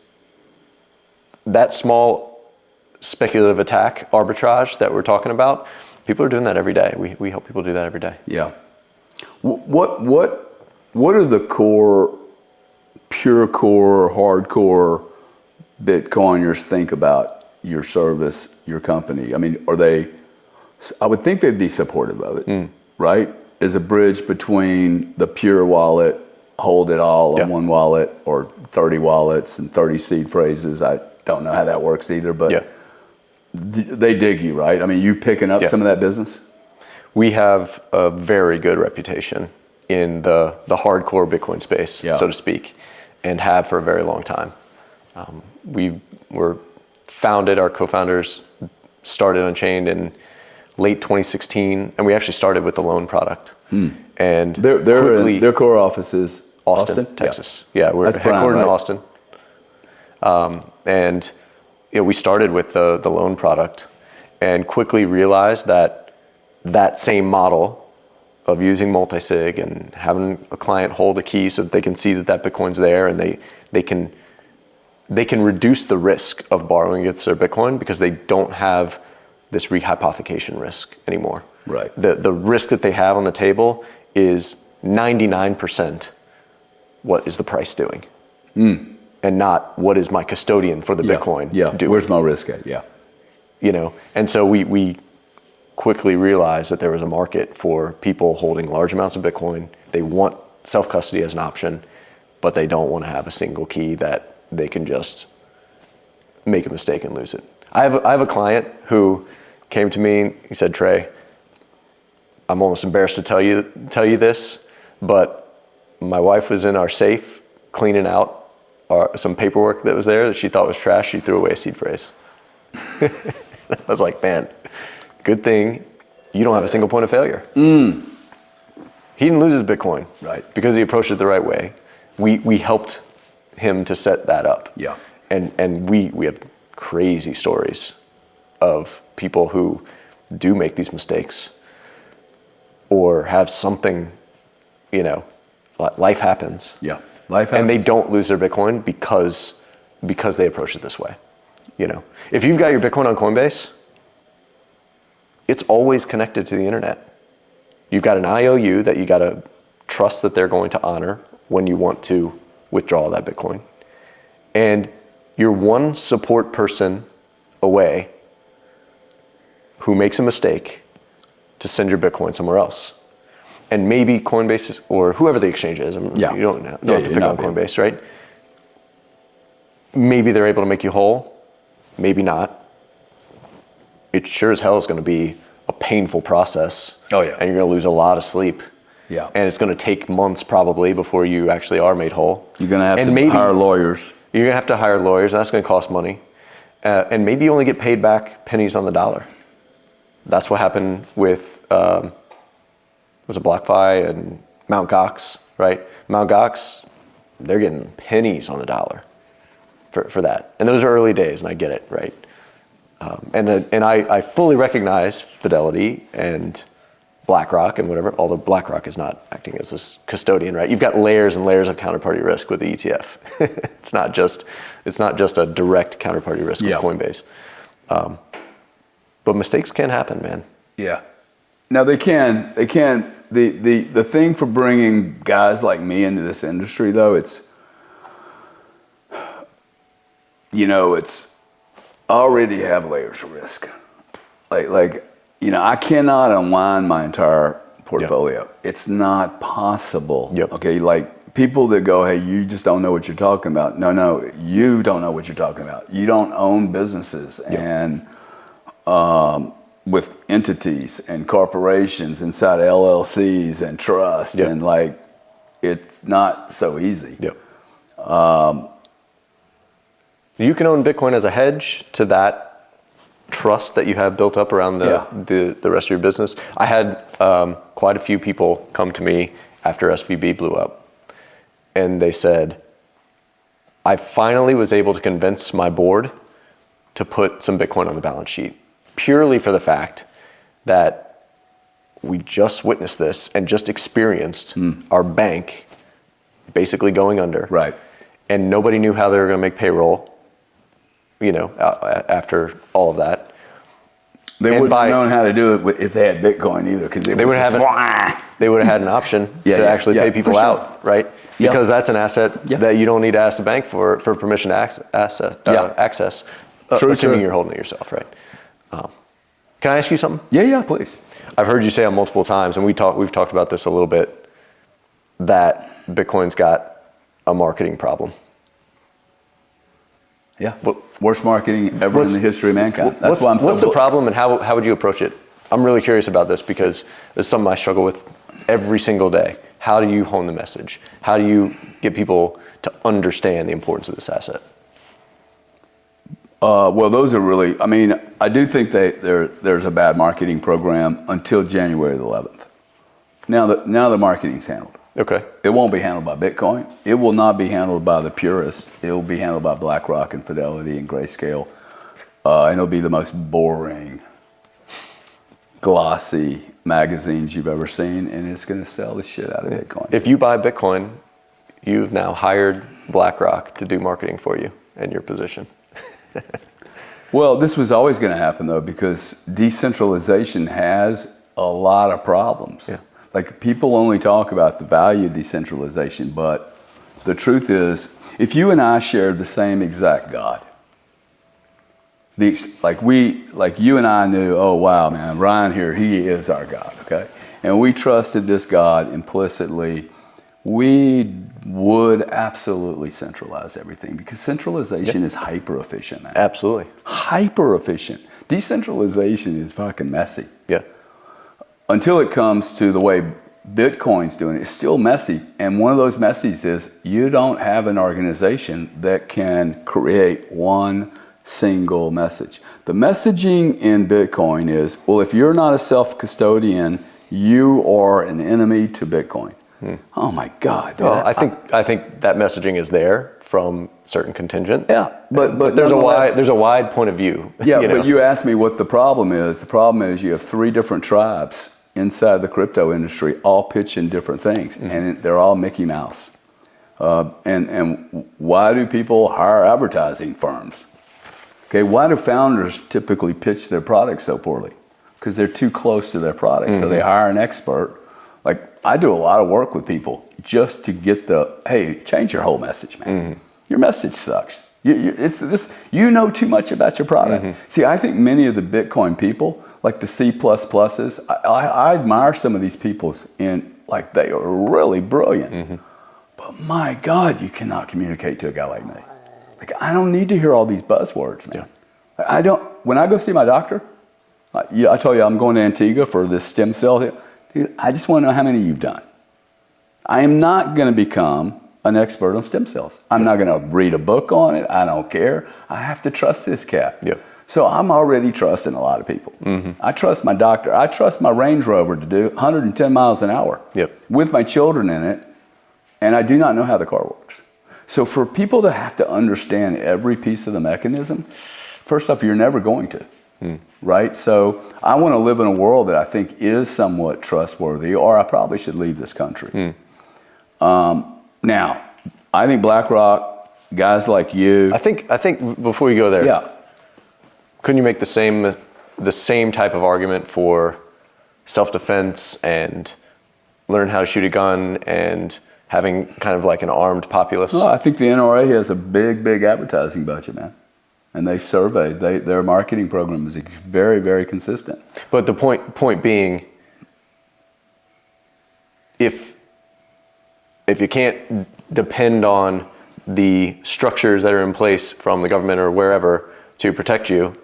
that small speculative attack arbitrage that we're talking about. People are doing that every day. We help people do that every day. Yeah. What are the pure core, hardcore Bitcoiners think about your service, your company? I mean, I would think they'd be supportive of it, right? As a bridge between the pure wallet, hold it all on one wallet, or 30 wallets and 30 seed phrases. I don't know how that works either, but they dig you, right? I mean, you picking up some of that business? We have a very good reputation in the hardcore Bitcoin space, so to speak, and have for a very long time. We were founded, our co-founders started Unchained in late 2016, and we actually started with the loan product. And their core office is Austin, Texas. Yeah, we're headquartered in Austin. And we started with the loan product, and quickly realized that same model of using multi-sig and having a client hold a key so that they can see that Bitcoin's there, and they can reduce the risk of borrowing against their Bitcoin because they don't have this rehypothecation risk anymore. Right. The risk that they have on the table is 99% what is the price doing, and not what is my custodian for the Bitcoin doing. Where's my risk at? Yeah. And so we quickly realized that there was a market for people holding large amounts of Bitcoin. They want self-custody as an option, but they don't want to have a single key that they can just make a mistake and lose it. I have a client who came to me, he said, Trey, I'm almost embarrassed to tell you this, but my wife was in our safe cleaning out some paperwork that was there that she thought was trash. She threw away a seed phrase. I was like, man, good thing you don't have a single point of failure. He didn't lose his Bitcoin, right? Because he approached it the right way. We helped him to set that up. Yeah. And we have crazy stories of people who do make these mistakes or have something, life happens. Yeah. Life happens. And they don't lose their Bitcoin because because they approach it this way. If you've got your Bitcoin on Coinbase, it's always connected to the internet. You've got an IOU that you got to trust that they're going to honor when you want to withdraw that Bitcoin. And you're one support person away who makes a mistake to send your Bitcoin somewhere else. And maybe Coinbase or whoever the exchange is, you don't have to pick on Coinbase, right? Maybe they're able to make you whole, maybe not. It sure as hell is going to be a painful process. Oh, yeah. And you're going to lose a lot of sleep. Yeah. And it's going to take months probably before you actually are made whole. You're going to have to hire lawyers. You're going to have to hire lawyers, and that's going to cost money. And maybe you only get paid back pennies on the dollar. That's what happened with, was it BlockFi and Mt. Gox, right? Mt. Gox, they're getting pennies on the dollar for that. And those are early days, and I get it, right? And I fully recognize Fidelity and BlackRock and whatever, although BlackRock is not acting as this custodian, right? You've got layers and layers of counterparty risk with the ETF. It's not just a direct counterparty risk with Coinbase. But mistakes can happen, man. Yeah. Now they can. The thing for bringing guys like me into this industry, though, it's I already have layers of risk. I cannot unwind my entire portfolio. Yep. It's not possible. Yep. Okay, like people that go, hey, you just don't know what you're talking about. No, you don't know what you're talking about. You don't own businesses and with entities and corporations inside LLCs and trust and it's not so easy. Yep. You can own Bitcoin as a hedge to that trust that you have built up around the rest of your business. I had quite a few people come to me after SVB blew up, and they said, I finally was able to convince my board to put some Bitcoin on the balance sheet, purely for the fact that we just witnessed this and just experienced our bank basically going under. Right. And nobody knew how they were going to make payroll, after all of that. They wouldn't have known how to do it if they had Bitcoin either, because they would have had an option to actually pay people out, right? Because that's an asset that you don't need to ask the bank for permission to access, assuming you're holding it yourself, right? Can I ask you something? Yeah, please. I've heard you say on multiple times, and we've talked about this a little bit, that Bitcoin's got a marketing problem. Yeah, worst marketing ever in the history of mankind. That's why I'm so What's the problem, and how would you approach it? I'm really curious about this because it's something I struggle with every single day. How do you hone the message? How do you get people to understand the importance of this asset? Well, those are really, I do think there's a bad marketing program until January the 11th. Now the marketing's handled. Okay. It won't be handled by Bitcoin. It will not be handled by the purists. It will be handled by BlackRock and Fidelity and Grayscale. And it'll be the most boring, glossy magazines you've ever seen, and it's going to sell the shit out of Bitcoin. If you buy Bitcoin, you've now hired BlackRock to do marketing for you in your position. Well, this was always going to happen, though, because decentralization has a lot of problems. Yeah. Like, people only talk about the value of decentralization, but the truth is, if you and I shared the same exact God, like you and I knew, oh wow, man, Ryan here, he is our God, okay? And we trusted this God implicitly, we would absolutely centralize everything, because centralization is hyper efficient, man. Absolutely. Hyper efficient. Decentralization is fucking messy. Yeah. Until it comes to the way Bitcoin's doing it, it's still messy. And one of those messies is you don't have an organization that can create one single message. The messaging in Bitcoin is, well, if you're not a self-custodian, you are an enemy to Bitcoin. Oh my God. Well, I think that messaging is there from certain contingent. Yeah, but there's a wide point of view. Yeah, but you asked me what the problem is. The problem is you have 3 different tribes inside the crypto industry, all pitching different things, and they're all Mickey Mouse. And why do people hire advertising firms? Okay, why do founders typically pitch their products so poorly? Because they're too close to their product. So they hire an expert. Like, I do a lot of work with people just to get hey, change your whole message, man. Your message sucks. You know too much about your product. See, I think many of the Bitcoin people, like the C++s, I admire some of these people, and like, they are really brilliant. But my God, you cannot communicate to a guy like me. Like, I don't need to hear all these buzzwords, man. I don't. When I go see my doctor, I told you I'm going to Antigua for this stem cell thing. Dude, I just want to know how many you've done. I am not going to become an expert on stem cells. I'm not going to read a book on it. I don't care. I have to trust this cat. So I'm already trusting a lot of people. I trust my doctor. I trust my Range Rover to do 110 miles an hour with my children in it, and I do not know how the car works. So for people to have to understand every piece of the mechanism, first off, you're never going to. Right? So I want to live in a world that I think is somewhat trustworthy, or I probably should leave this country. Now, I think BlackRock, guys like you. I think before you go there, couldn't you make the same type of argument for self-defense and learn how to shoot a gun and having kind of like an armed populace? Well, I think the NRA has a big advertising budget, man. And they surveyed, their marketing program is very, very consistent. But the point being, if you can't depend on the structures that are in place from the government or wherever to protect you,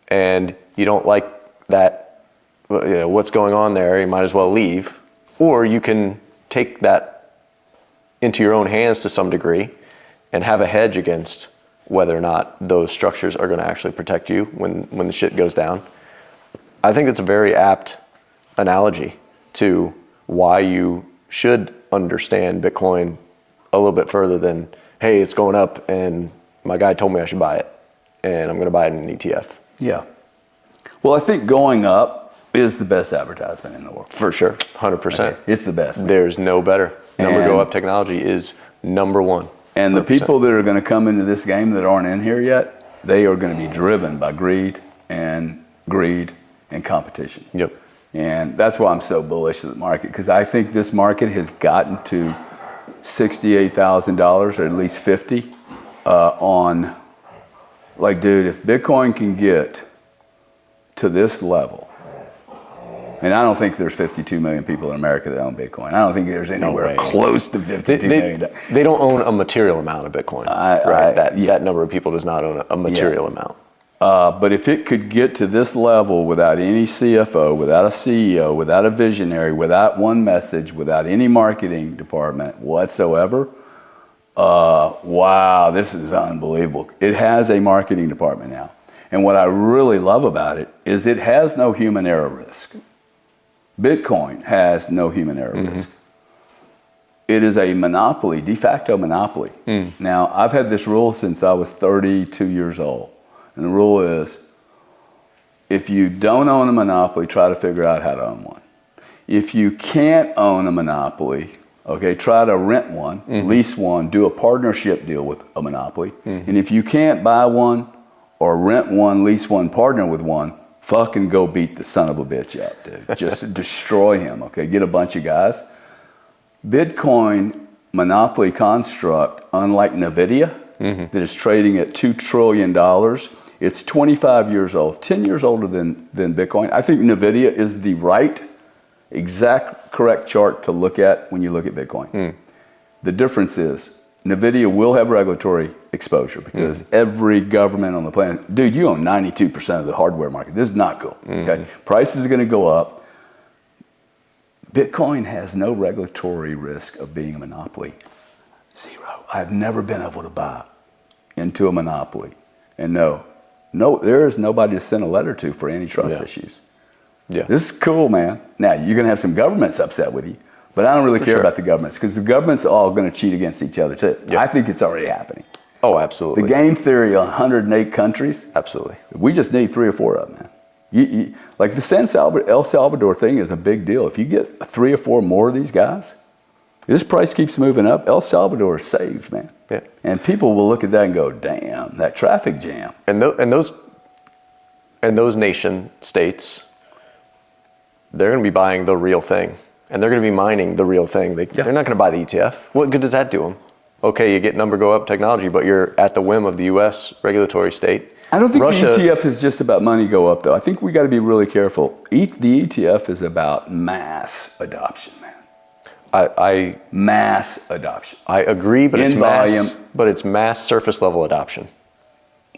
and you don't like that, what's going on there, you might as well leave. Or you can take that into your own hands to some degree and have a hedge against whether or not those structures are going to actually protect you when the shit goes down. I think it's a very apt analogy to why you should understand Bitcoin a little bit further than, hey, it's going up and my guy told me I should buy it and I'm going to buy it in an ETF. Yeah. Well, I think going up is the best advertisement in the world. For sure, 100%. Okay. It's the best. There's no better. Number go up technology is number one. And the people that are going to come into this game that aren't in here yet, they are going to be driven by greed and competition. And that's why I'm so bullish of the market, because I think this market has gotten to $68,000 or at least 50 on, like, dude, if Bitcoin can get to this level, and I don't think there's 52 million people in America that own Bitcoin. I don't think there's anywhere close to 52 million. They don't own a material amount of Bitcoin, right? That number of people does not own a material amount. But if it could get to this level without any CFO, without a CEO, without a visionary, without one message, without any marketing department whatsoever, wow, this is unbelievable. It has a marketing department now. And what I really love about it is it has no human error risk. Bitcoin has no human error risk. It is a monopoly, de facto monopoly. Now, I've had this rule since I was 32 years old. And the rule is, if you don't own a monopoly, try to figure out how to own one. If you can't own a monopoly, okay, try to rent one, lease one, do a partnership deal with a monopoly. And if you can't buy one or rent one, lease one, partner with one, fucking go beat the son of a bitch up, dude. Just destroy him, okay? Get a bunch of guys. Bitcoin monopoly construct, unlike NVIDIA, that is trading at $2 trillion, it's 25 years old, 10 years older than Bitcoin. I think NVIDIA is the correct chart to look at when you look at Bitcoin. The difference is, NVIDIA will have regulatory exposure because every government on the planet, dude, you own 92% of the hardware market. This is not cool, okay? Prices are gonna go up. Bitcoin has no regulatory risk of being a monopoly. Zero. I've never been able to buy into a monopoly. And no, there is nobody to send a letter to for antitrust issues. This is cool, man. Now, you're gonna have some governments upset with you, but I don't really care about the governments, because the government's all going to cheat against each other too. I think it's already happening. Oh, absolutely. The game theory of 108 countries. Absolutely. We just need 3 or 4 of them, man. Like the El Salvador thing is a big deal. If you get 3 or 4 more of these guys, This price keeps moving up. El Salvador is saved, man. Yeah. And people will look at that and go, damn, that traffic jam. And those nation states, they're going to be buying the real thing. And they're going to be mining the real thing. They're not going to buy the ETF. What good does that do them? Okay, you get number go up technology, but you're at the whim of the U.S. regulatory state. I don't think Russia, the ETF is just about money go up, though. I think we got to be really careful. The ETF is about mass adoption, man. Mass adoption. I agree, but In volume. it's mass surface level adoption.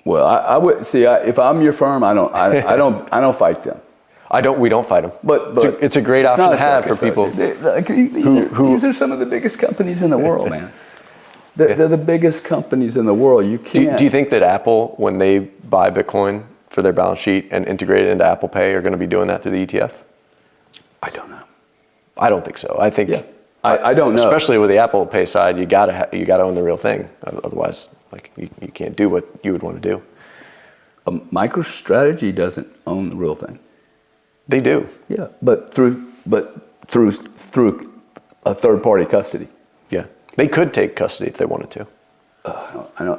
Well, I would see if I'm your firm, I don't fight them. We don't fight them. But it's a great option to have for people. These are some of the biggest companies in the world, man. They're the biggest companies in the world. You can't. Do you think that Apple, when they buy Bitcoin for their balance sheet and integrate it into Apple Pay, are going to be doing that through the ETF? I don't know. I don't think so. I think. Yeah. I don't know. Especially with the Apple Pay side, you gotta own the real thing. Otherwise, like you can't do what you would want to do. MicroStrategy doesn't own the real thing. They do. Yeah, but through a third party custody. Yeah, they could take custody if they wanted to.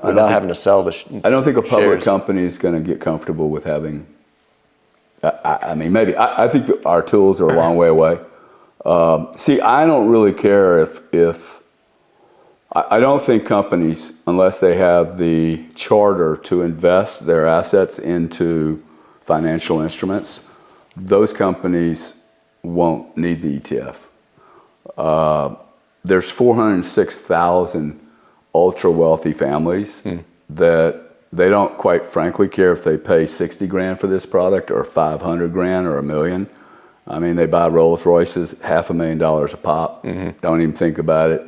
Without having to sell the. I don't think a public shares. company is going to get comfortable with having. I mean, maybe I think that our tools are a long way away. See, I don't really care if I don't think companies, unless they have the charter to invest their assets into financial instruments, those companies won't need the ETF. There's 406,000 ultra wealthy families that they don't quite frankly care if they pay 60 grand for this product or 500 grand or $1 million. I mean, they buy Rolls Royces, $500,000 a pop. Don't even think about it.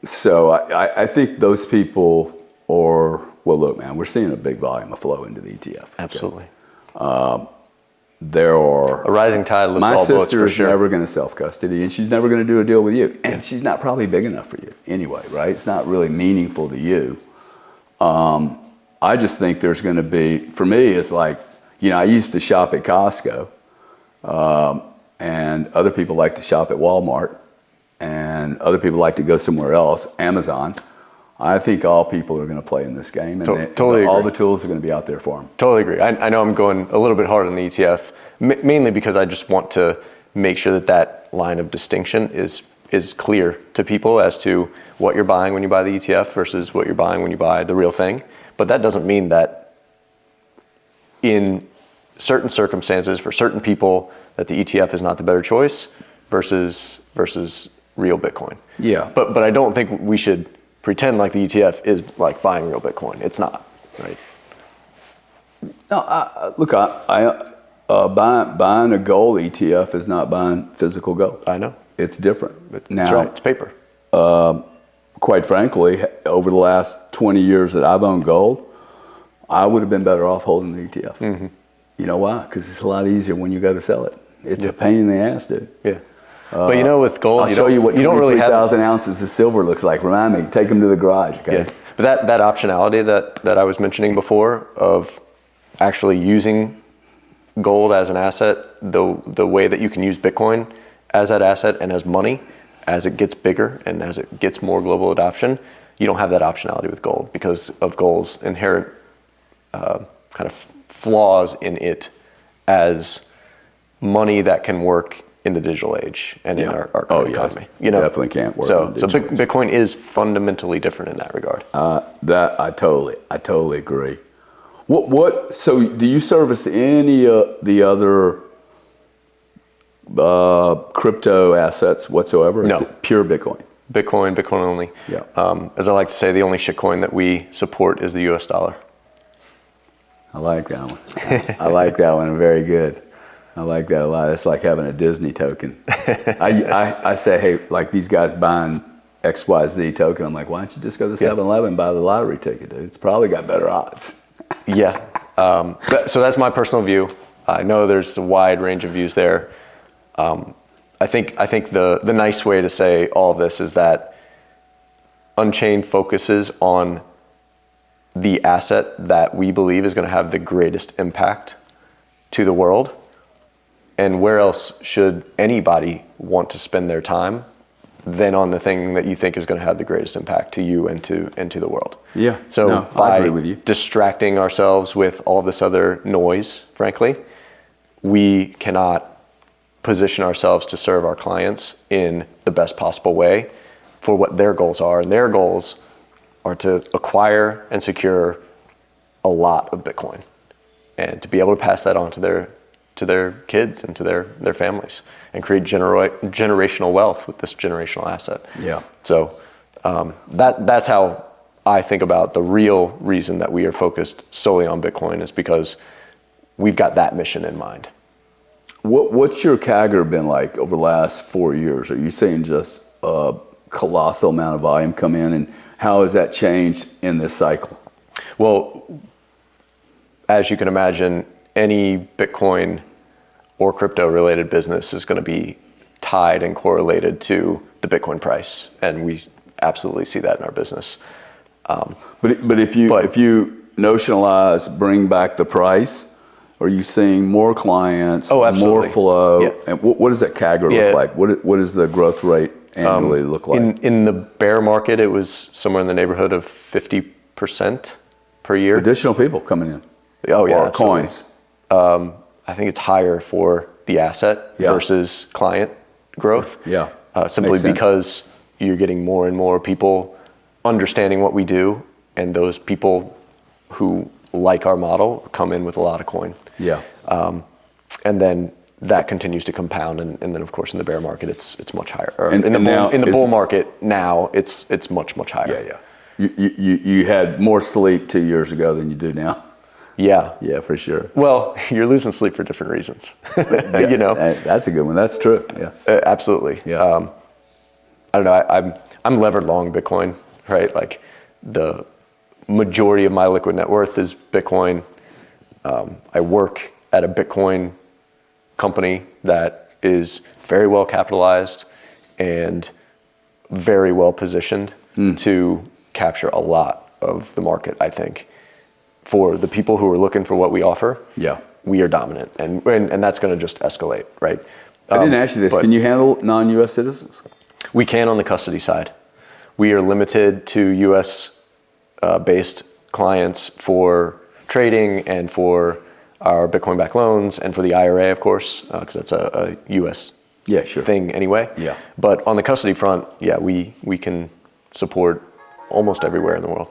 So I think those people well, look, man, we're seeing a big volume of flow into the ETF. Absolutely. There are A rising tide lifts my all boats sister for is sure. never going to self-custody, and she's never going to do a deal with you. And she's not probably big enough for you anyway, right? It's not really meaningful to you. I just think there's going to be, for me, it's like, I used to shop at Costco, and other people like to shop at Walmart, and other people like to go somewhere else, Amazon. I think all people are going to play in this game, and Totally all agree. the tools are going to be out there for them. Totally agree. I know I'm going a little bit hard on the ETF, mainly because I just want to make sure that line of distinction is clear to people as to what you're buying when you buy the ETF versus what you're buying when you buy the real thing. But that doesn't mean that in certain circumstances for certain people that the ETF is not the better choice versus real Bitcoin. Yeah. But I don't think we should pretend like the ETF is like buying real Bitcoin. It's not, right? No, buying a gold ETF is not buying physical gold. I know. It's different. That's right. It's paper. Quite frankly, over the last 20 years that I've owned gold, I would have been better off holding the ETF. You know why? Because it's a lot easier when you go to sell it. It's a pain in the ass, dude. Yeah. But with gold, I'll show you what you don't really have 3,000 ounces of silver looks like. Remind me, take them to the garage, okay? Yeah. But that optionality that I was mentioning before of actually using gold as an asset, the way that you can use Bitcoin as that asset and as money, as it gets bigger and as it gets more global adoption, you don't have that optionality with gold because of gold's inherent kind of flaws in it as money that can work in the digital age and in our current economy. Definitely can't work. So Bitcoin is fundamentally different in that regard. That I totally agree. So do you service any of the other crypto assets whatsoever? No. Is it pure Bitcoin? Bitcoin only. Yeah. As I like to say, the only shitcoin that we support is the US dollar. I like that one. I like that one. Very good. I like that a lot. It's like having a Disney token. I say, hey, like these guys buying XYZ token. I'm like, why don't you just go to 7-Eleven and buy the lottery ticket, dude? It's probably got better odds. Yeah. So that's my personal view. I know there's a wide range of views there. I think the nice way to say all of this is that Unchained focuses on the asset that we believe is going to have the greatest impact to the world. And where else should anybody want to spend their time than on the thing that you think is going to have the greatest impact to you and to the world? Yeah. So no, I agree with you. Distracting ourselves with all this other noise, frankly, we cannot position ourselves to serve our clients in the best possible way for what their goals are. And their goals are to acquire and secure a lot of Bitcoin and to be able to pass that on to their kids and to their families and create generational wealth with this generational asset. Yeah. So that's how I think about the real reason that we are focused solely on Bitcoin, is because we've got that mission in mind. What's your CAGR been like over the last 4 years? Are you seeing just a colossal amount of volume come in, and how has that changed in this cycle? Well, as you can imagine, any Bitcoin or crypto related business is going to be tied and correlated to the Bitcoin price. And we absolutely see that in our business. But if you notionalize, bring back the price, are you seeing more clients, Oh, absolutely. more flow? Yeah. And what does that CAGR look like? What does the growth rate annually look like? In the bear market, it was somewhere in the neighborhood of 50% per year. Additional people coming in. Oh yeah, or absolutely. coins. I think it's higher for the asset versus client growth. Yeah. Simply Makes sense. because you're getting more and more people understanding what we do, and those people who like our model come in with a lot of coin. Yeah. And then that continues to compound, and then of course in the bear market it's much higher. Or And in the bull is- market now it's much higher. Yeah. You had more sleep 2 years ago than you do now. Yeah. Yeah, for sure. Well, you're losing sleep for different reasons. You know. That's a good one. That's true. Yeah. Absolutely. Yeah. I don't know. I'm levered long Bitcoin, right? Like the majority of my liquid net worth is Bitcoin. I work at a Bitcoin company that is very well capitalized and very well positioned to capture a lot of the market, I think. For the people who are looking for what we offer, we are dominant, and that's going to just escalate, right? I didn't ask you this. Can you handle non-U.S. citizens? We can on the custody side. We are limited to U.S. Based clients for trading and for our Bitcoin-backed loans and for the IRA, of course, because that's a U.S. thing anyway. Yeah. But on the custody front, we can support almost everywhere in the world.